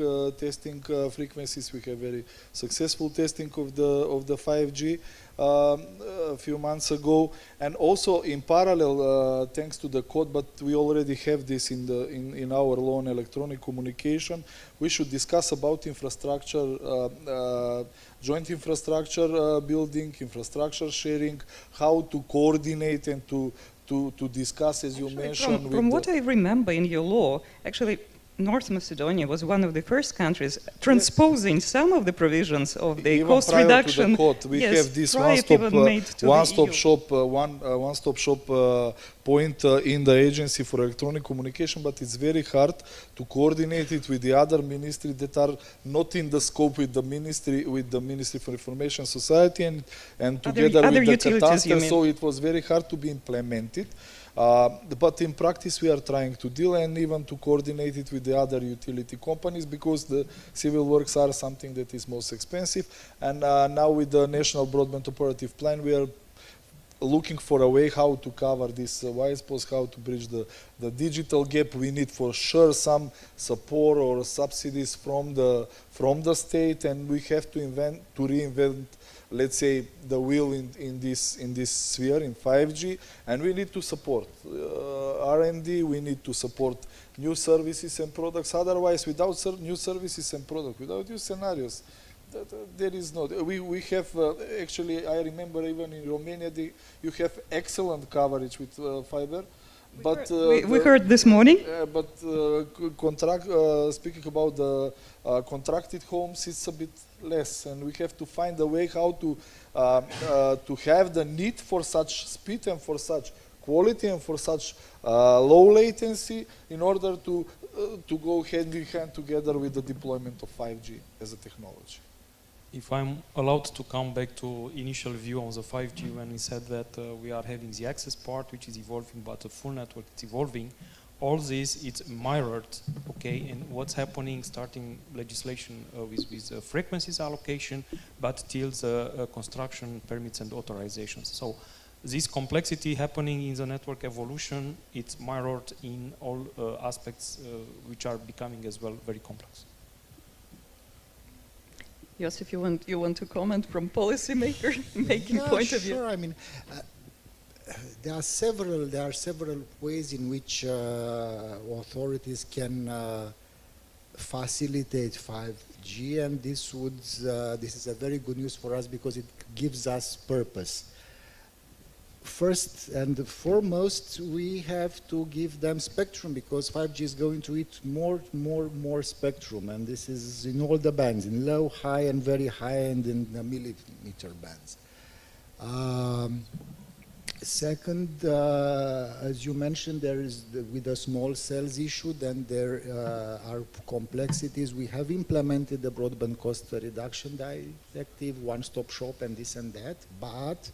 frequencies. We have very successful testing of the 5G a few months ago, and also in parallel, thanks to the code, but we already have this in our law on electronic communication. We should discuss about infrastructure, joint infrastructure building, infrastructure sharing, how to coordinate and to discuss, as you mentioned. From what I remember in your law, actually, North Macedonia was one of the first countries transposing some of the provisions of the cost reduction. To the code, we have this one-stop shop point in the Agency for Electronic Communication, but it's very hard to coordinate it with the other ministries that are not in the scope with the Ministry for Information Society and together with the catastrophe. So it was very hard to be implemented. But in practice we are trying to deal and even to coordinate it with the other utility companies, because the civil works are something that is most expensive. And now with the National Broadband Operative Plan, we are looking for a way how to cover this white spots, how to bridge the digital gap. We need for sure some support or subsidies from the state, and we have to reinvent, let's say, the wheel in this sphere, in 5G, and we need to support R&D, we need to support new services and products. Otherwise, without new services and products, without new scenarios, there is no. We have actually, I remember even in Romania, you have excellent coverage with fiber. But we heard this morning. But speaking about the contracted homes, it's a bit less, and we have to find a way how to have the need for such speed and for such quality and for such low latency in order to go hand in hand together with the deployment of 5G as a technology. If I'm allowed to come back to initial view on the 5G, when we said that we are having the access part, which is evolving, but the full network is evolving, all this it's mirrored, okay, and what's happening starting legislation with frequencies allocation, but till the construction permits and authorizations. So this complexity happening in the network evolution, it's mirrored in all aspects which are becoming as well very complex. Iosif, you want to comment from policymaker making point of view? Sure. I mean, there are several ways in which authorities can facilitate 5G, and this is a very good news for us because it gives us purpose. First and foremost, we have to give them spectrum because 5G is going to eat more spectrum, and this is in all the bands, in low, high, and very high, and in the millimeter bands. Second, as you mentioned, there is with the small cells issue, then there are complexities. We have implemented the broadband cost reduction directive, one-stop shop, and this and that, but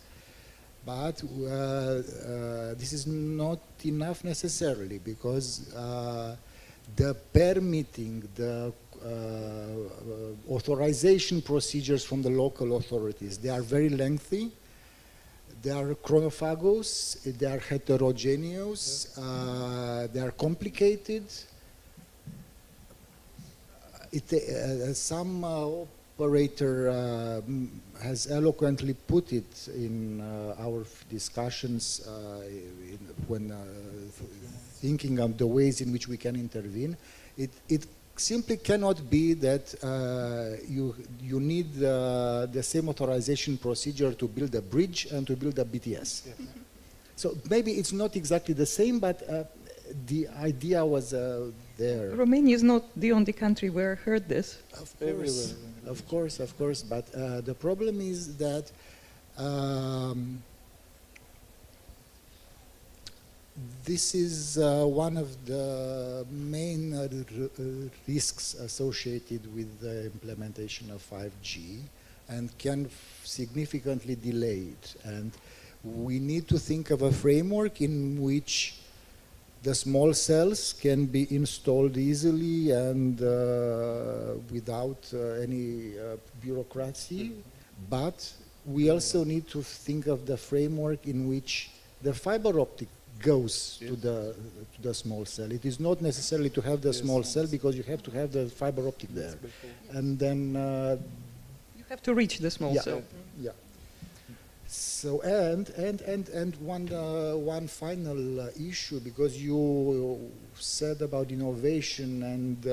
this is not enough necessarily because the permitting, the authorization procedures from the local authorities, they are very lengthy, they are chronophagous, they are heterogeneous, they are complicated. Some operator has eloquently put it in our discussions when thinking of the ways in which we can intervene. It simply cannot be that you need the same authorization procedure to build a bridge and to build a BTS. Yeah. So maybe it's not exactly the same, but the idea was there. Romania is not the only country where I heard this. Of course, but the problem is that this is one of the main risks associated with the implementation of 5G and can significantly delay it. And we need to think of a framework in which the small cells can be installed easily and without any bureaucracy, but we also need to think of the framework in which the fiber optic goes to the small cell. It is not necessarily to have the small cell because you have to have the fiber optic there, and then you have to reach the small cell. Yeah. So and one final issue, because you said about innovation and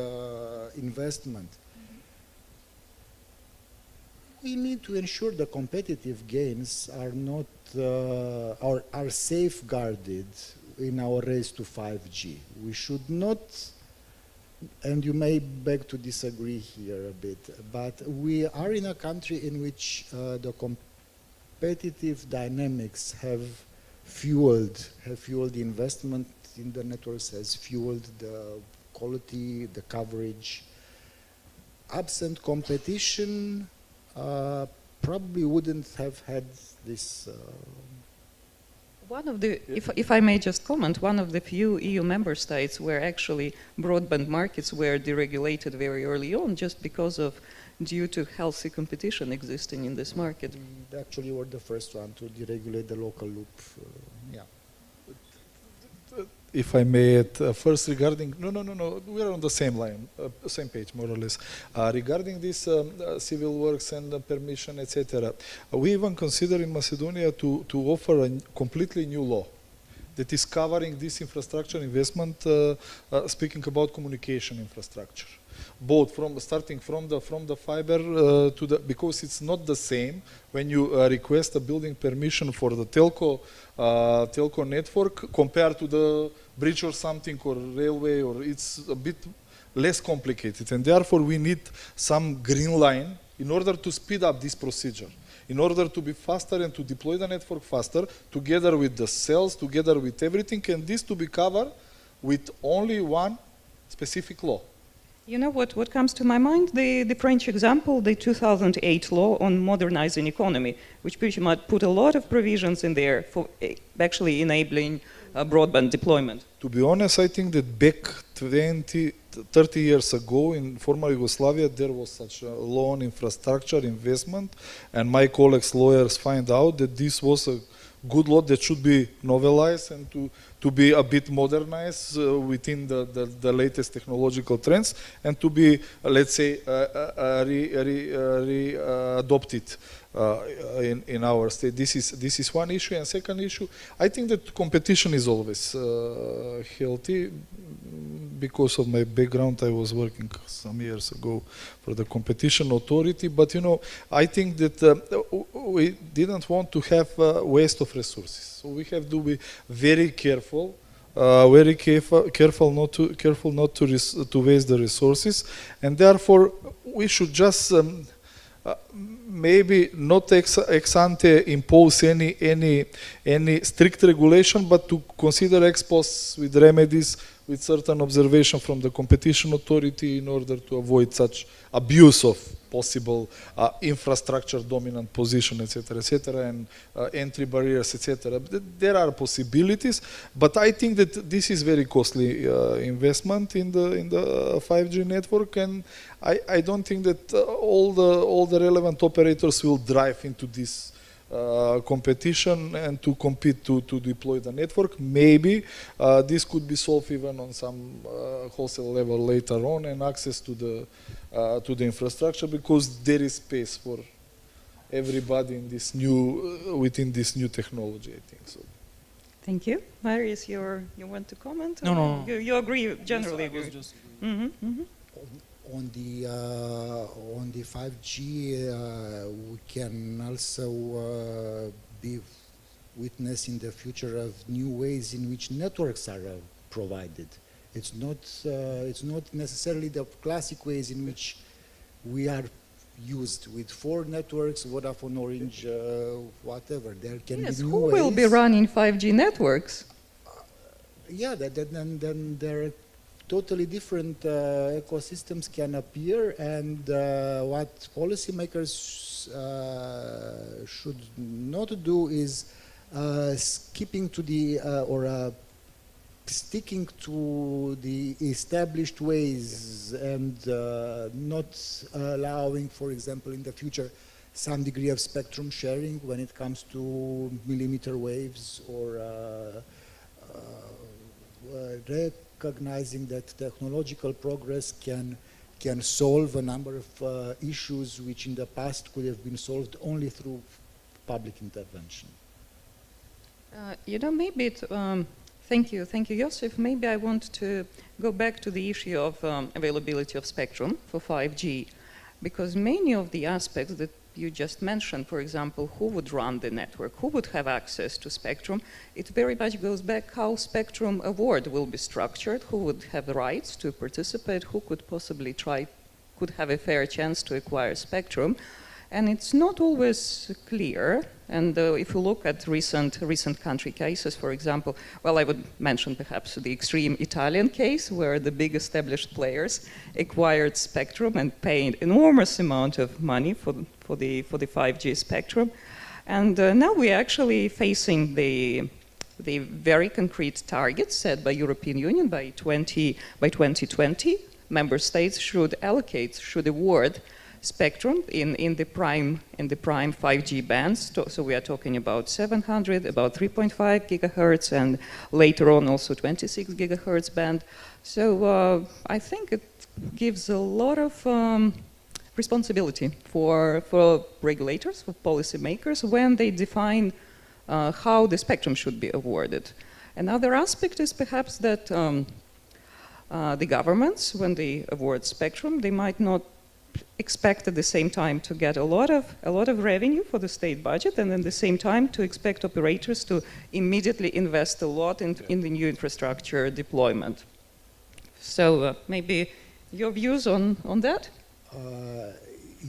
investment. We need to ensure the competitive gains are not are safeguarded in our race to 5G. We should not, and you may beg to disagree here a bit, but we are in a country in which the competitive dynamics have fueled the investment in the networks, has fueled the quality, the coverage. Absent competition, probably wouldn't have had this. One of the, if I may just comment, one of the few EU member states where actually broadband markets were deregulated very early on, just because of due to healthy competition existing in this market. We actually were the first one to deregulate the local loop. Yeah. If I may add, first regarding, no, we are on the same line, same page more or less. Regarding this civil works and permission, etc., we even consider in Macedonia to offer a completely new law that is covering this infrastructure investment, speaking about communication infrastructure. Both starting from the fiber to the, because it's not the same when you request a building permission for the telco network compared to the bridge or something or railway, or it's a bit less complicated, and therefore we need some green line in order to speed up this procedure, in order to be faster and to deploy the network faster, together with the cells, together with everything, and this to be covered with only one specific law. You know what comes to my mind? The French example, the 2008 law on modernizing economy, which pretty much put a lot of provisions in there for actually enabling broadband deployment. To be honest, I think that back 30 years ago in former Yugoslavia, there was such a law on infrastructure investment, and my colleagues lawyers find out that this was a good law that should be novelized and to be a bit modernized within the latest technological trends, and to be, let's say, adopted in our state. This is one issue. And second issue, I think that competition is always healthy. Because of my background, I was working some years ago for the competition authority, but you know, I think that we didn't want to have waste of resources. So we have to be very careful, careful not to waste the resources, and therefore we should just maybe not ex ante impose any strict regulation, but to consider ex post with remedies, with certain observation from the competition authority in order to avoid such abuse of possible infrastructure dominant position, etc., and entry barriers, etc. There are possibilities, but I think that this is very costly investment in the 5G network, and I don't think that all the relevant operators will drive into this competition and to compete to deploy the network. Maybe this could be solved even on some wholesale level later on, and access to the infrastructure, because there is space for everybody in this new within this new technology, I think so. Thank you. Marius, you want to comment? No. You agree, generally yes, I was agree? just On the 5G, we can also be witness in the future of new ways in which networks are provided. It's not necessarily the classic ways in which we are used with 4 networks, Vodafone, Orange, whatever. There can be new who ways. will be running 5G networks? Yeah, then there are totally different ecosystems can appear, and what policymakers should not do is skipping to the or sticking to the established ways and not allowing, for example, in the future, some degree of spectrum sharing when it comes to millimeter waves, or recognizing that technological progress can solve a number of issues which in the past could have been solved only through public intervention. You know, maybe thank you, Iosif. Maybe I want to go back to the issue of availability of spectrum for 5G, because many of the aspects that you just mentioned, for example, who would run the network, who would have access to spectrum, it very much goes back how spectrum award will be structured, who would have rights to participate, who could possibly could have a fair chance to acquire spectrum. And it's not always clear. And if you look at recent country cases, for example, well, I would mention perhaps the extreme Italian case where the big established players acquired spectrum and paid enormous amount of money for the 5G spectrum. And now we're actually facing the very concrete targets set by European Union by 2020. Member states should award spectrum in the prime 5G bands. So we are talking about 700, about 3.5 gigahertz, and later on also 26 gigahertz band. So I think it gives a lot of responsibility for regulators, for policymakers, when they define how the spectrum should be awarded. Another aspect is perhaps that the governments, when they award spectrum, they might not expect at the same time to get a lot of revenue for the state budget, and at the same time to expect operators to immediately invest a lot in the new infrastructure deployment. So maybe your views on that?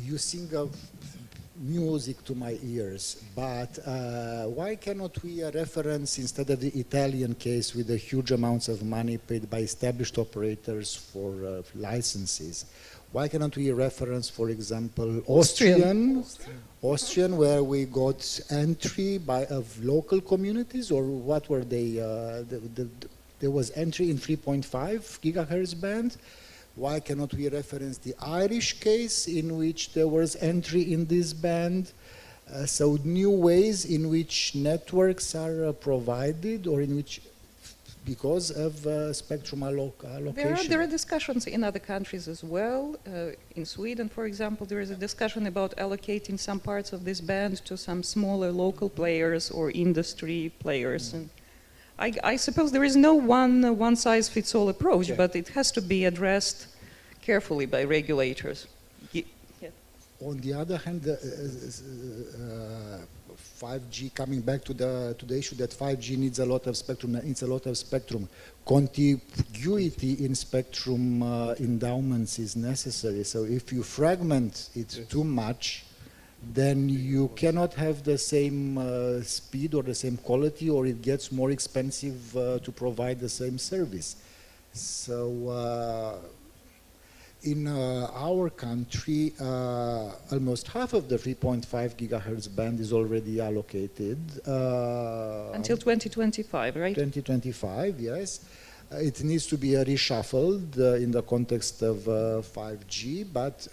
You sing of music to my ears, but why cannot we reference, instead of the Italian case with the huge amounts of money paid by established operators for licenses, why cannot we reference, for example, Austrian, where we got entry of local communities, or what were they? There was entry in 3.5 gigahertz band. Why cannot we reference the Irish case in which there was entry in this band? So new ways in which networks are provided, or in which, because of spectrum allocation. There are discussions in other countries as well. In Sweden, for example, there is a discussion about allocating some parts of this band to some smaller local players or industry players. And I suppose there is no one-size-fits-all approach, Yeah. but it has to be addressed carefully by regulators. On the other hand, 5G, coming back to the issue that 5G needs a lot of spectrum, contiguity in spectrum endowments is necessary. So if you fragment it too much, then you cannot have the same speed or the same quality, or it gets more expensive to provide the same service. So in our country, almost half of the 3.5 gigahertz band is already allocated. Until 2025, right? 2025, yes. It needs to be reshuffled in the context of 5G, but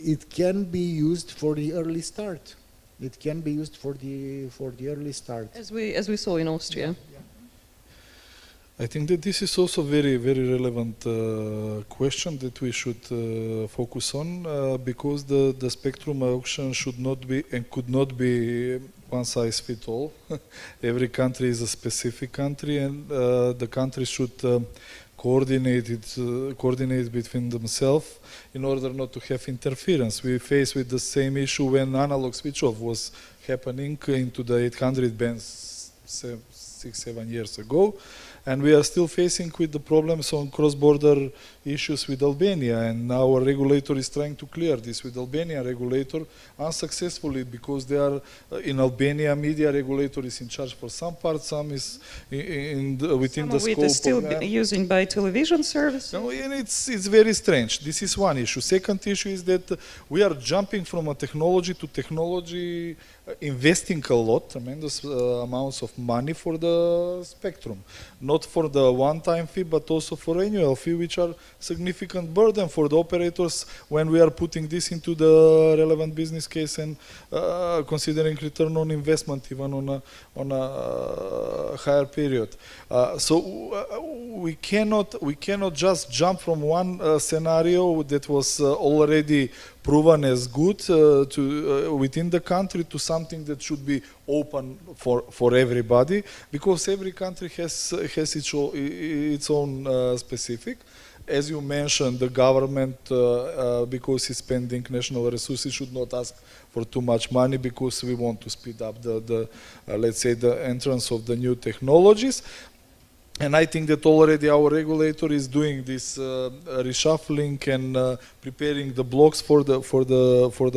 it can be used for the early start. It can be used for the early start. As we saw in Austria. Yeah. I think that this is also very, very relevant question that we should focus on, because the spectrum auction should not be and could not be one size fits all. Every country is a specific country, and the countries should coordinate between themselves in order not to have interference. We faced with the same issue when analog switch-off was happening into the 800 bands 6-7 years ago. And we are still facing with the problems on cross-border issues with Albania, and our regulator is trying to clear this with Albanian regulator unsuccessfully, because they are in Albania, media regulator is in charge for some parts, some is within the scope. Some of it is still using by television service. No, and it's very strange. This is one issue. Second issue is that we are jumping from a technology to technology, investing a lot, tremendous amounts of money for the spectrum. Not for the one-time fee, but also for annual fee, which are significant burden for the operators when we are putting this into the relevant business case and considering return on investment even on a higher period. So we cannot just jump from one scenario that was already proven as good within the country to something that should be open for everybody, because every country has its own specific. As you mentioned, the government, because it's spending national resources, should not ask for too much money, because we want to speed up let's say, the entrance of the new technologies. And I think that already our regulator is doing this reshuffling and preparing the blocks for the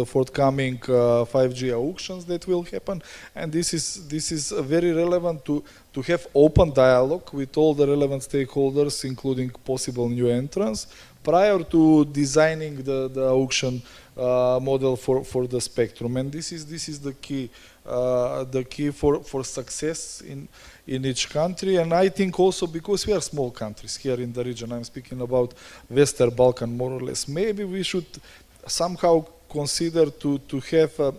forthcoming 5G auctions that will happen. And this is very relevant to have open dialogue with all the relevant stakeholders, including possible new entrants, prior to designing the auction model for the spectrum. And this is the key for success in each country. And I think also because we are small countries here in the region, I'm speaking about Western Balkan more or less, maybe we should somehow consider to have a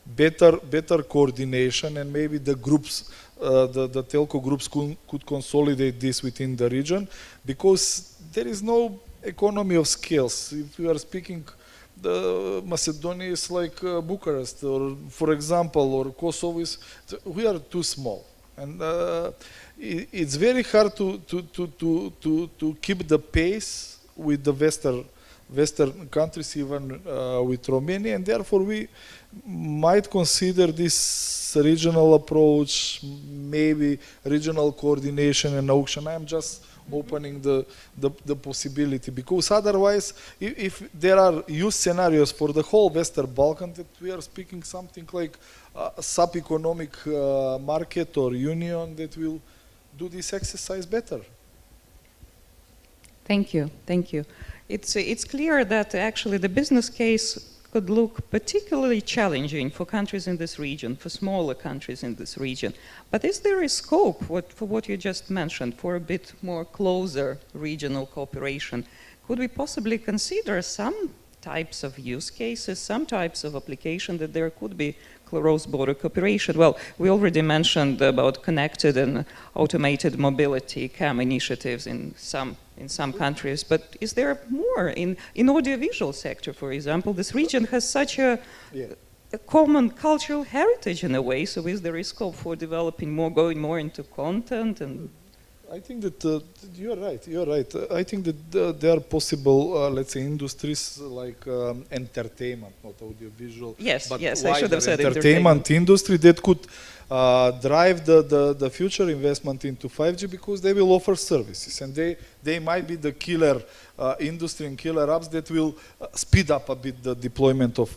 better coordination, and maybe the groups, the telco groups could consolidate this within the region, because there is no economy of scales. If we are speaking, the Macedonia is like Bucharest, or for example, or Kosovo is, we are too small. And it's very hard to keep the pace with the Western countries, even with Romania, and therefore we might consider this regional approach, maybe regional coordination and auction. I'm just opening the possibility, because otherwise, if there are use scenarios for the whole Western Balkan, that we are speaking something like sub-economic market or union that will do this exercise better. Thank you, thank you. It's clear that actually the business case could look particularly challenging for countries in this region, for smaller countries in this region. But is there a scope for what you just mentioned, for a bit more closer regional cooperation? Could we possibly consider some types of use cases, some types of application that there could be cross-border cooperation. Well, we already mentioned about connected and automated mobility CAM initiatives in some countries, but is there more in audiovisual sector, for example? This region has such a common cultural heritage in a way, so is there a scope for developing more, going more into content and... I think that you're right. I think that there are possible, let's say, industries like entertainment, not audiovisual. Yes, but yes, I should have said entertainment industry that could drive the future investment into 5G because they will offer services and they might be the killer industry and killer apps that will speed up a bit the deployment of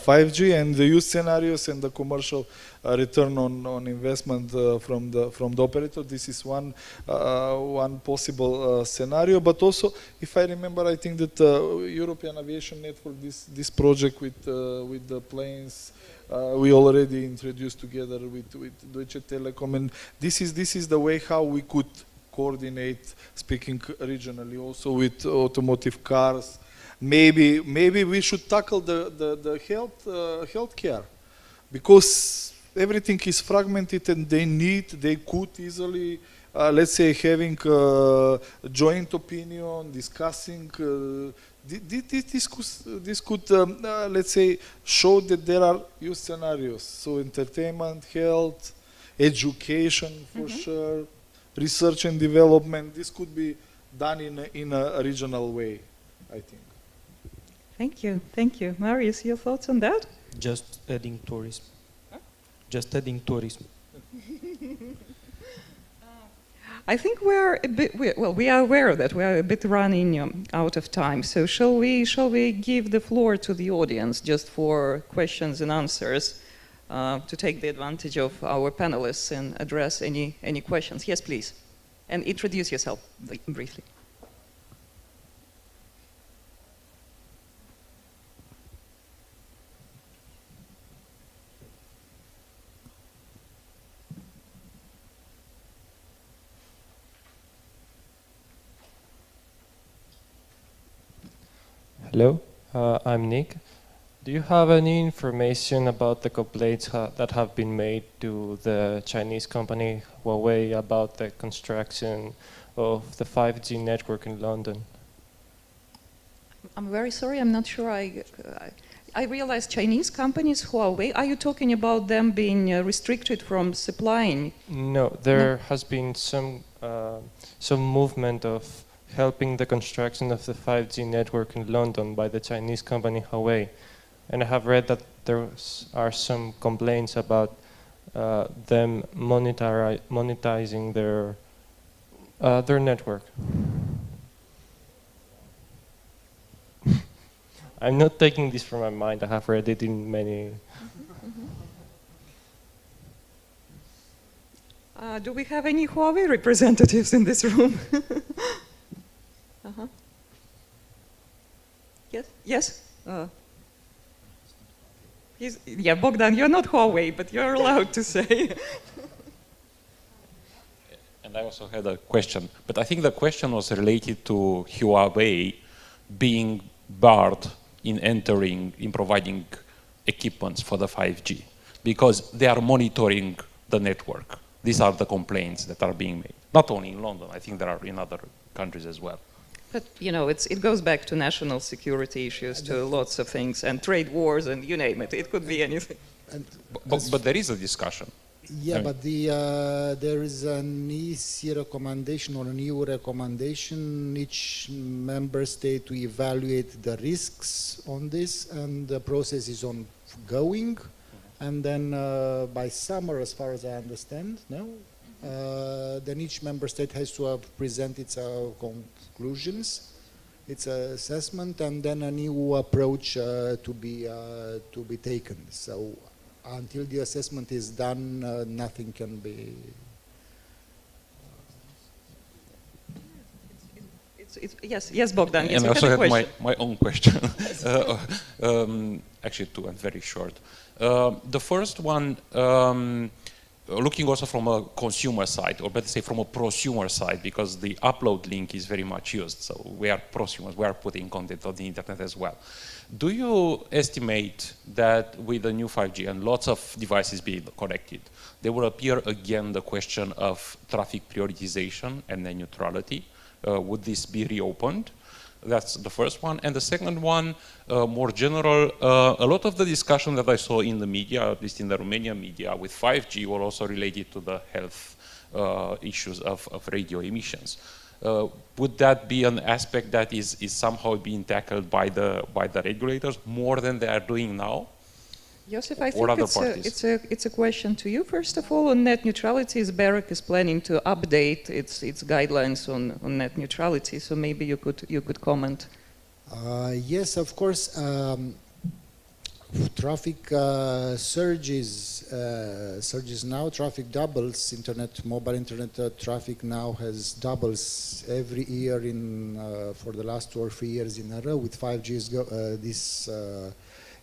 5G and the use scenarios and the commercial return on investment from the operator. This is one possible scenario, but also, if I remember, I think that European Aviation Network, this project with the planes, we already introduced together with Deutsche Telekom, and this is the way how we could coordinate, speaking regionally, also with automotive cars. Maybe we should tackle the healthcare, because everything is fragmented and they could easily, let's say, having a joint opinion, discussing. This could let's say, show that there are use scenarios. So entertainment, health, education, for sure, research and development. This could be done in a regional way, I think. Thank you. Marius, your thoughts on that? Just adding tourism. Huh? Just adding tourism. I think we're a bit, we are aware that we are a bit running out of time. So shall we give the floor to the audience just for questions and answers to take the advantage of our panelists and address any questions? Yes, please. And introduce yourself briefly. Hello, I'm Nick. Do you have any information about the complaints that have been made to the Chinese company Huawei about the construction of the 5G network in London? I'm very sorry, I'm not sure I realize Chinese companies, Huawei, are you talking about them being restricted from supplying? No, there has been some movement of helping the construction of the 5G network in London by the Chinese company Huawei. And I have read that there are some complaints about them monetizing their network. I'm not taking this from my mind. I have read it in many... Do we have any Huawei representatives in this room? Yes? Yeah, Bogdan, you're not Huawei, but you're allowed to say. And I also had a question, but I think the question was related to Huawei being barred in providing equipments for the 5G, because they are monitoring the network. These are the complaints that are being made. Not only in London, I think there are in other countries as well. But, you know, it goes back to national security issues, to lots of things, and trade wars, and you name it. It could be anything. But there is a discussion. Yeah, but there is an EC recommendation or an EU recommendation, each member state to evaluate the risks on this, and the process is ongoing. And then by summer, as far as I understand, then each member state has to present its conclusions, its assessment, and then a new approach to be taken. So until the assessment is done, nothing can be. Yes, Bogdan. Yes, and I also had my own question. Actually, two and very short. The first one, looking also from a consumer side, or better say from a prosumer side, because the upload link is very much used. So we are prosumers, we are putting content on the internet as well. Do you estimate that with the new 5G and lots of devices being connected, there will appear again the question of traffic prioritization and net neutrality? Would this be reopened? That's the first one. And the second one, more general, a lot of the discussion that I saw in the media, at least in the Romanian media, with 5G were also related to the health issues of radio emissions. Would that be an aspect that is somehow being tackled by the regulators more than they are doing now? Iosif, I think it's a question to you. First of all, on net neutrality, BEREC is planning to update its guidelines on net neutrality. So maybe you could comment. Yes, of course. Traffic surges now. Traffic doubles. Mobile internet traffic now has doubles every year for the last 2 or 3 years in a row. With 5G, this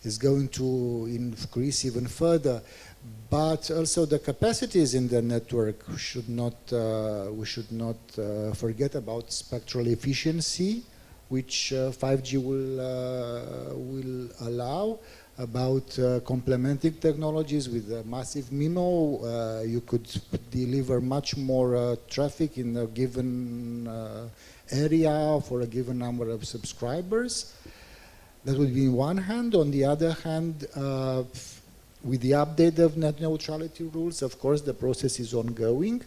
is going to increase even further. But also the capacities in the network we should not forget about spectral efficiency, which 5G will allow. About complementing technologies with massive MIMO, you could deliver much more traffic in a given area for a given number of subscribers. That would be in one hand. On the other hand, with the update of net neutrality rules, of course, the process is ongoing.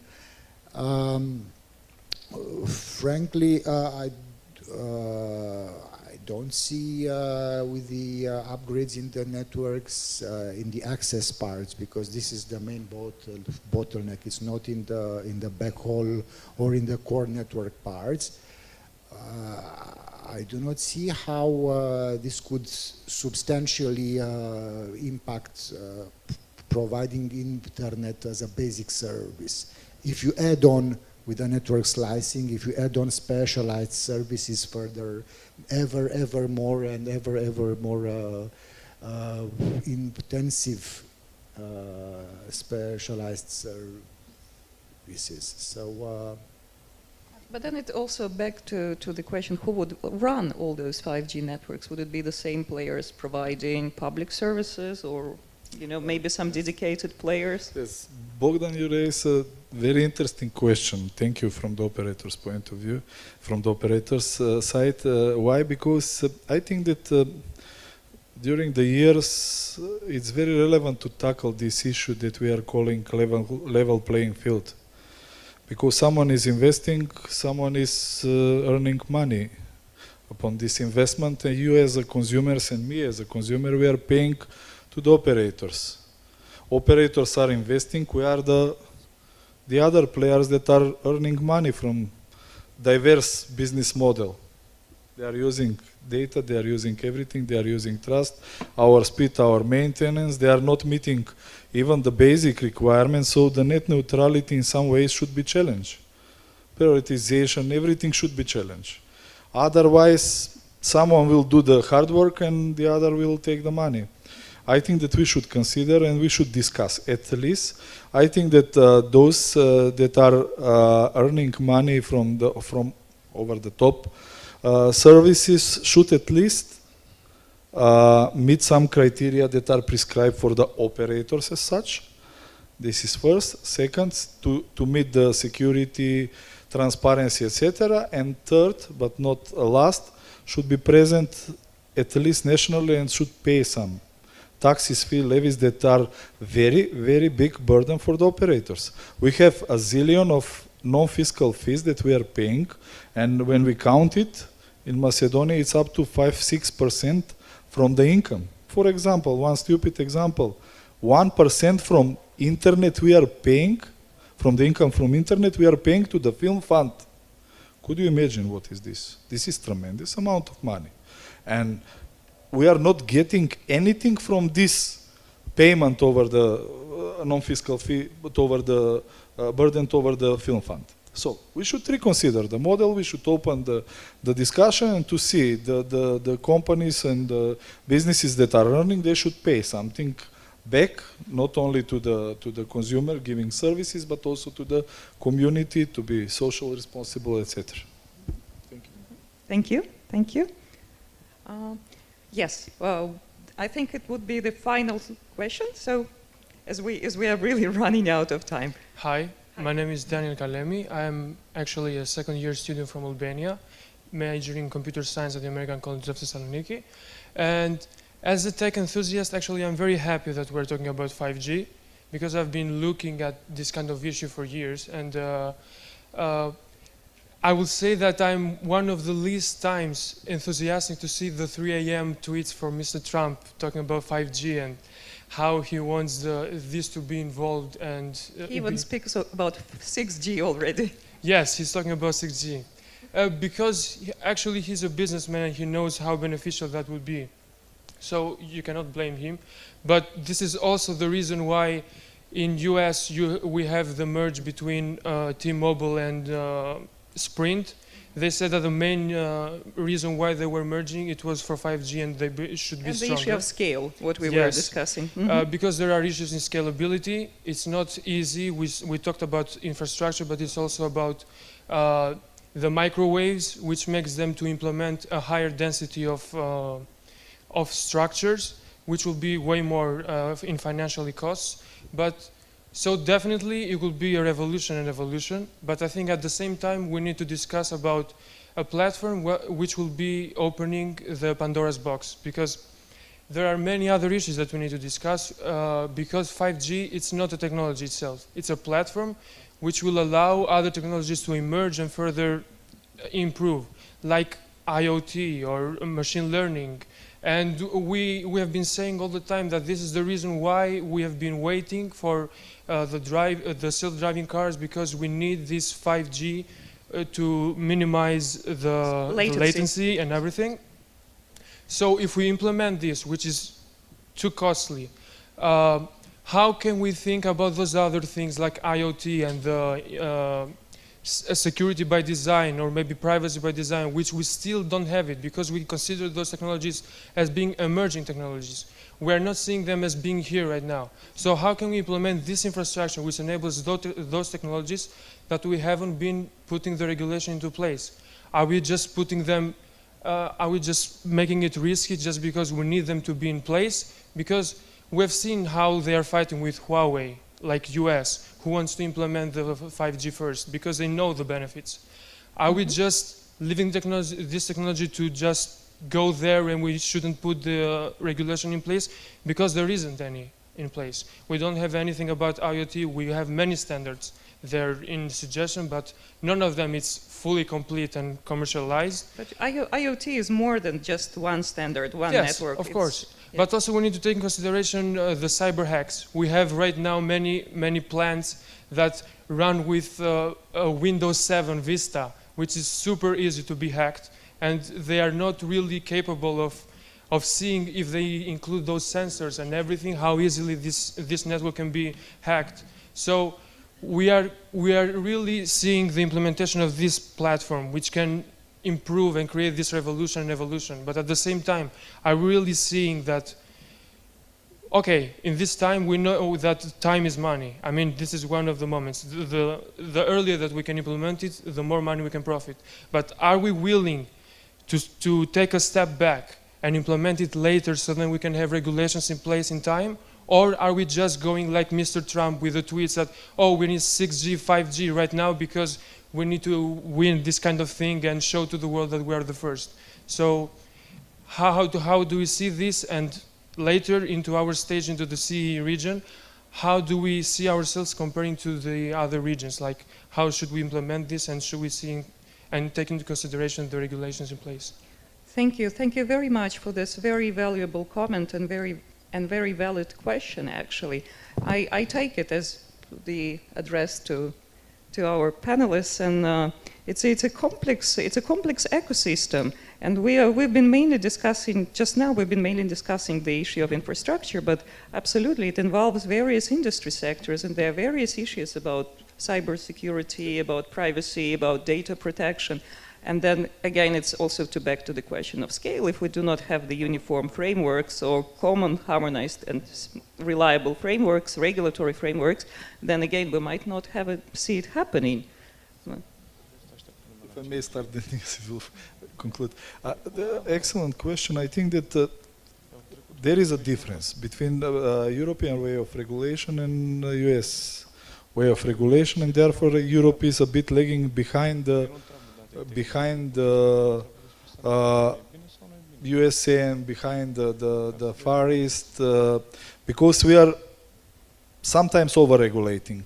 Frankly, I don't see with the upgrades in the networks in the access parts, because this is the main bottleneck. It's not in the backhaul or in the core network parts. I do not see how this could substantially impact providing internet as a basic service. If you add on with the network slicing, if you add on specialized services further, ever more and ever more intensive specialized services. So. But then it also back to the question, who would run all those 5G networks? Would it be the same players providing public services, or maybe some dedicated players? Yes, Bogdan, you raise a very interesting question. Thank you from the operator's point of view, from the operator's side. Why? Because I think that during the years it's very relevant to tackle this issue that we are calling level playing field. Because someone is investing, someone is earning money upon this investment, and you as a consumer and me as a consumer, we are paying to the operators. Operators are investing, we are the other players that are earning money from diverse business model. They are using data, they are using everything, they are using trust, our speed, our maintenance, they are not meeting even the basic requirements, so the net neutrality in some ways should be challenged. Prioritization, everything should be challenged. Otherwise, someone will do the hard work and the other will take the money. I think that we should consider and we should discuss at least. I think that those that are earning money from over the top services should at least meet some criteria that are prescribed for the operators as such. This is first. Second, to meet the security, transparency, etc. And third, but not last, should be present at least nationally and should pay some taxes, fee, levies that are very, very big burden for the operators. We have a zillion of non-fiscal fees that we are paying, and when we count it, in Macedonia it's up to 5-6% from the income. For example, one stupid example, 1% from internet we are paying, from the income from internet we are paying to the film fund. Could you imagine what is this? This is tremendous amount of money. And we are not getting anything from this payment over the non-fiscal fee, but over the burden over the film fund. So we should reconsider the model, we should open the discussion and to see the companies and the businesses that are earning, they should pay something back, not only to the consumer giving services, but also to the community to be social responsible, etc. Thank you. Thank you. Yes. Well, I think it would be the final question. So, as we are really running out of time. Hi. My name is Daniel Kalemi. I'm actually a second-year student from Albania, majoring in computer science at the American College of Thessaloniki. And as a tech enthusiast, actually, I'm very happy that we're talking about 5G, because I've been looking at this kind of issue for years. And I would say that I'm one of the least times enthusiastic to see the 3 a.m. tweets from Mr. Trump talking about 5G and how he wants this to be involved. And he even speaks about 6G already. Yes, he's talking about 6G. Because actually he's a businessman and he knows how beneficial that would be. So you cannot blame him. But this is also the reason why in US we have the merge between T-Mobile and Sprint. They said that the main reason why they were merging, it was for 5G and they should be stronger. And the issue of scale, what we were discussing. Because there are issues in scalability. It's not easy. We talked about infrastructure, but it's also about the microwaves, which makes them to implement a higher density of structures, which will be way more in financially costs. But so definitely it will be a revolution and evolution, but I think at the same time we need to discuss about a platform which will be opening the Pandora's box, because there are many other issues that we need to discuss, because 5G, it's not a technology itself. It's a platform which will allow other technologies to emerge and further improve, like IoT or machine learning. And we have been saying all the time that this is the reason why we have been waiting for the self-driving cars, because we need this 5G to minimize the latency and everything. So if we implement this, which is too costly, how can we think about those other things like IoT and the security by design, or maybe privacy by design, which we still don't have it because we consider those technologies as being emerging technologies. We are not seeing them as being here right now. So how can we implement this infrastructure which enables those technologies that we haven't been putting the regulation into place? Are we just putting them, are we just making it risky just because we need them to be in place? Because we've seen how they are fighting with Huawei, like US, who wants to implement the 5G first because they know the benefits. Are we just leaving this technology to just go there and we shouldn't put the regulation in place? Because there isn't any in place. We don't have anything about IoT. We have many standards there in suggestion, but none of them is fully complete and commercialized. But IoT is more than just one standard, one network. Yes, of course. But also we need to take in consideration the cyber hacks. We have right now many plants that run with Windows 7 Vista, which is super easy to be hacked, and they are not really capable of seeing, if they include those sensors and everything, how easily this network can be hacked. So we are really seeing the implementation of this platform, which can improve and create this revolution and evolution. But at the same time, I'm really seeing that, okay, in this time, we know that time is money. I mean, this is one of the moments. The earlier that we can implement it, the more money we can profit. But are we willing to take a step back and implement it later so then we can have regulations in place in time? Or are we just going like Mr. Trump with the tweets that, oh, we need 6G, 5G right now because we need to win this kind of thing and show to the world that we are the first? So how do we see this? And later into our stage, into the CE region, how do we see ourselves comparing to the other regions? Like, how should we implement this, and should we see and take into consideration the regulations in place? Thank you. Thank you very much for this very valuable comment and very valid question, actually. I take it as the address to our panelists, and it's a complex ecosystem, and we've been mainly discussing just now. We've been mainly discussing the issue of infrastructure, but absolutely it involves various industry sectors, and there are various issues about cybersecurity, about privacy, about data protection. And then again, it's also back to the question of scale. If we do not have the uniform frameworks or common, harmonized and reliable frameworks, regulatory frameworks, then again, we might not see it happening. If I may start, then Iosif will conclude. Excellent question. I think that there is a difference between the European way of regulation and the US way of regulation, and therefore Europe is a bit lagging behind the USA and behind the Far East, because we are sometimes over-regulating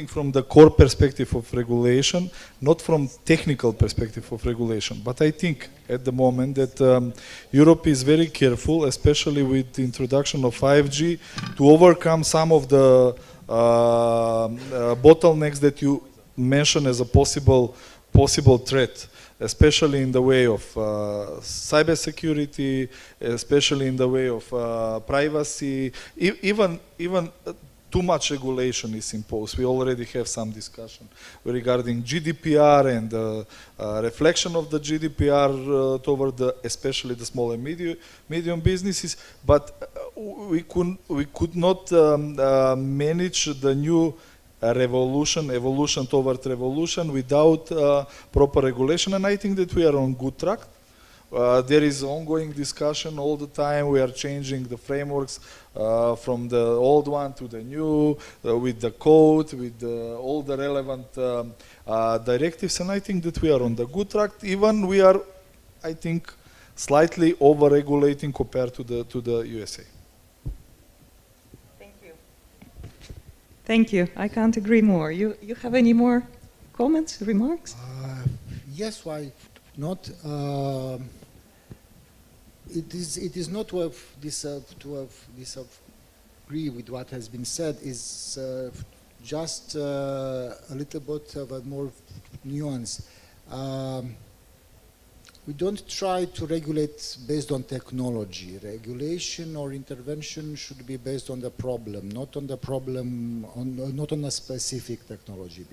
from the core perspective of regulation, not from technical perspective of regulation. But I think at the moment that Europe is very careful, especially with the introduction of 5G, to overcome some of the bottlenecks that you mentioned as a possible threat, especially in the way of cybersecurity, especially in the way of privacy. Even too much regulation is imposed. We already have some discussion regarding GDPR and reflection of the GDPR toward especially the small and medium businesses. But we could not manage the new evolution toward revolution without proper regulation, and I think that we are on good track. There is ongoing discussion all the time. We are changing the frameworks from the old one to the new, with the code, with all the relevant directives, and I think that we are on the good track. Even we are, I think, slightly over-regulating compared to the USA. Thank you. I can't agree more. You have any more comments, remarks? Yes, why not? It is not to disagree with what has been said. Is just a little bit of a more nuance. We don't try to regulate based on technology. Regulation or intervention should be based on the problem, not on the problem, not on a specific technology,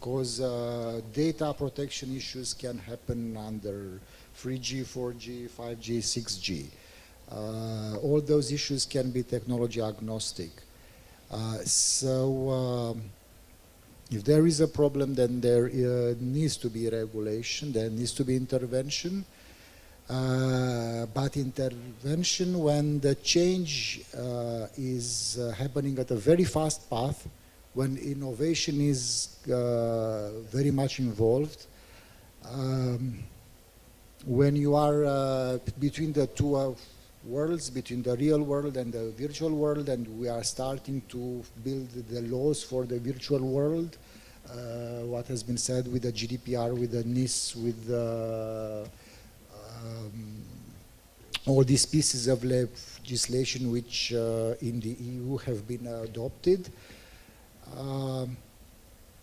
because data protection issues can happen under 3G, 4G, 5G, 6G. All those issues can be technology agnostic. If there is a problem, then there needs to be regulation, there needs to be intervention. But intervention when the change is happening at a very fast path, when innovation is very much involved, when you are between the two worlds, between the real world and the virtual world, and we are starting to build the laws for the virtual world, what has been said with the GDPR, with the NIS, with all these pieces of legislation which in the EU have been adopted.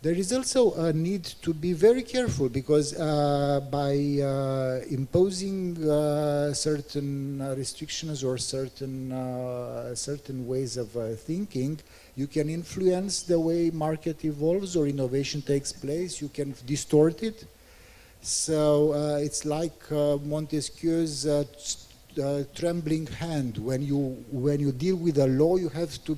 There is also a need to be very careful, because by imposing certain restrictions or certain ways of thinking, you can influence the way market evolves or innovation takes place. You can distort it. So it's like Montesquieu's trembling hand. When you deal with a law, you have to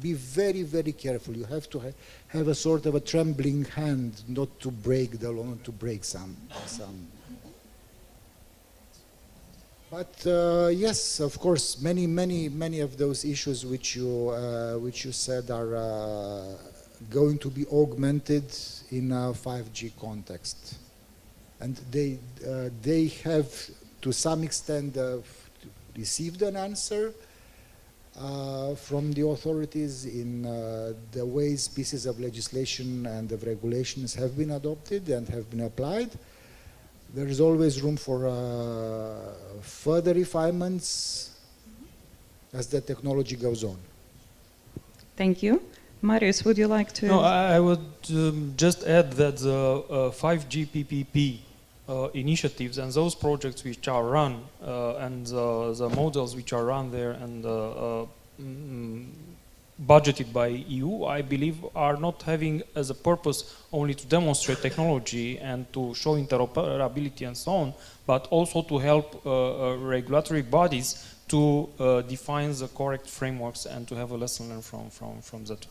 be very, very careful. You have to have a sort of a trembling hand, not to break the law, not to break some. But yes, of course, many of those issues which you said are going to be augmented in a 5G context, and they have to some extent received an answer from the authorities in the ways pieces of legislation and of regulations have been adopted and have been applied. There is always room for further refinements as the technology goes on. Thank you. Marius, would you like to? No, I would just add that the 5G PPP initiatives and those projects which are run and the models which are run there and budgeted by EU, I believe, are not having as a purpose only to demonstrate technology and to show interoperability and so on, but also to help regulatory bodies to define the correct frameworks and to have a lesson learned from that.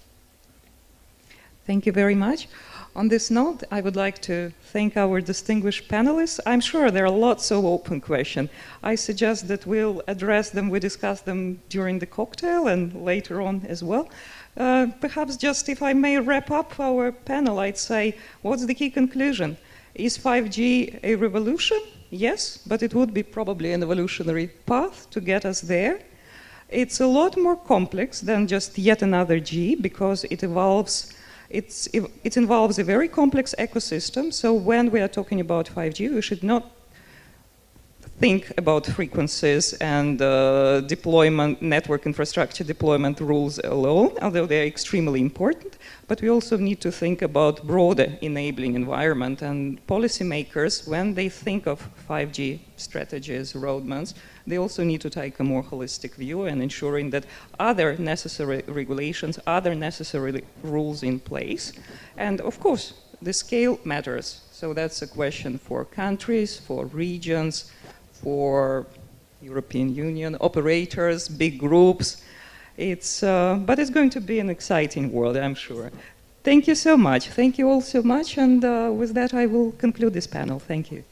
Thank you very much. On this note, I would like to thank our distinguished panelists. I'm sure there are lots of open questions. I suggest that we'll address them, we discuss them during the cocktail and later on as well. Perhaps just if I may wrap up our panel, I'd say, what's the key conclusion? Is 5G a revolution? Yes, but it would be probably an evolutionary path to get us there. It's a lot more complex than just yet another G because it involves a very complex ecosystem. So when we are talking about 5G, we should not think about frequencies and deployment, network infrastructure deployment rules alone, although they are extremely important. But we also need to think about broader enabling environment, and policymakers, when they think of 5G strategies, roadmaps, they also need to take a more holistic view and ensuring that other necessary regulations, other necessary rules in place. And of course, the scale matters. So that's a question for countries, for regions, for European Union, operators, big groups. But it's going to be an exciting world, I'm sure. Thank you so much. Thank you all so much. And with that, I will conclude this panel. Thank you.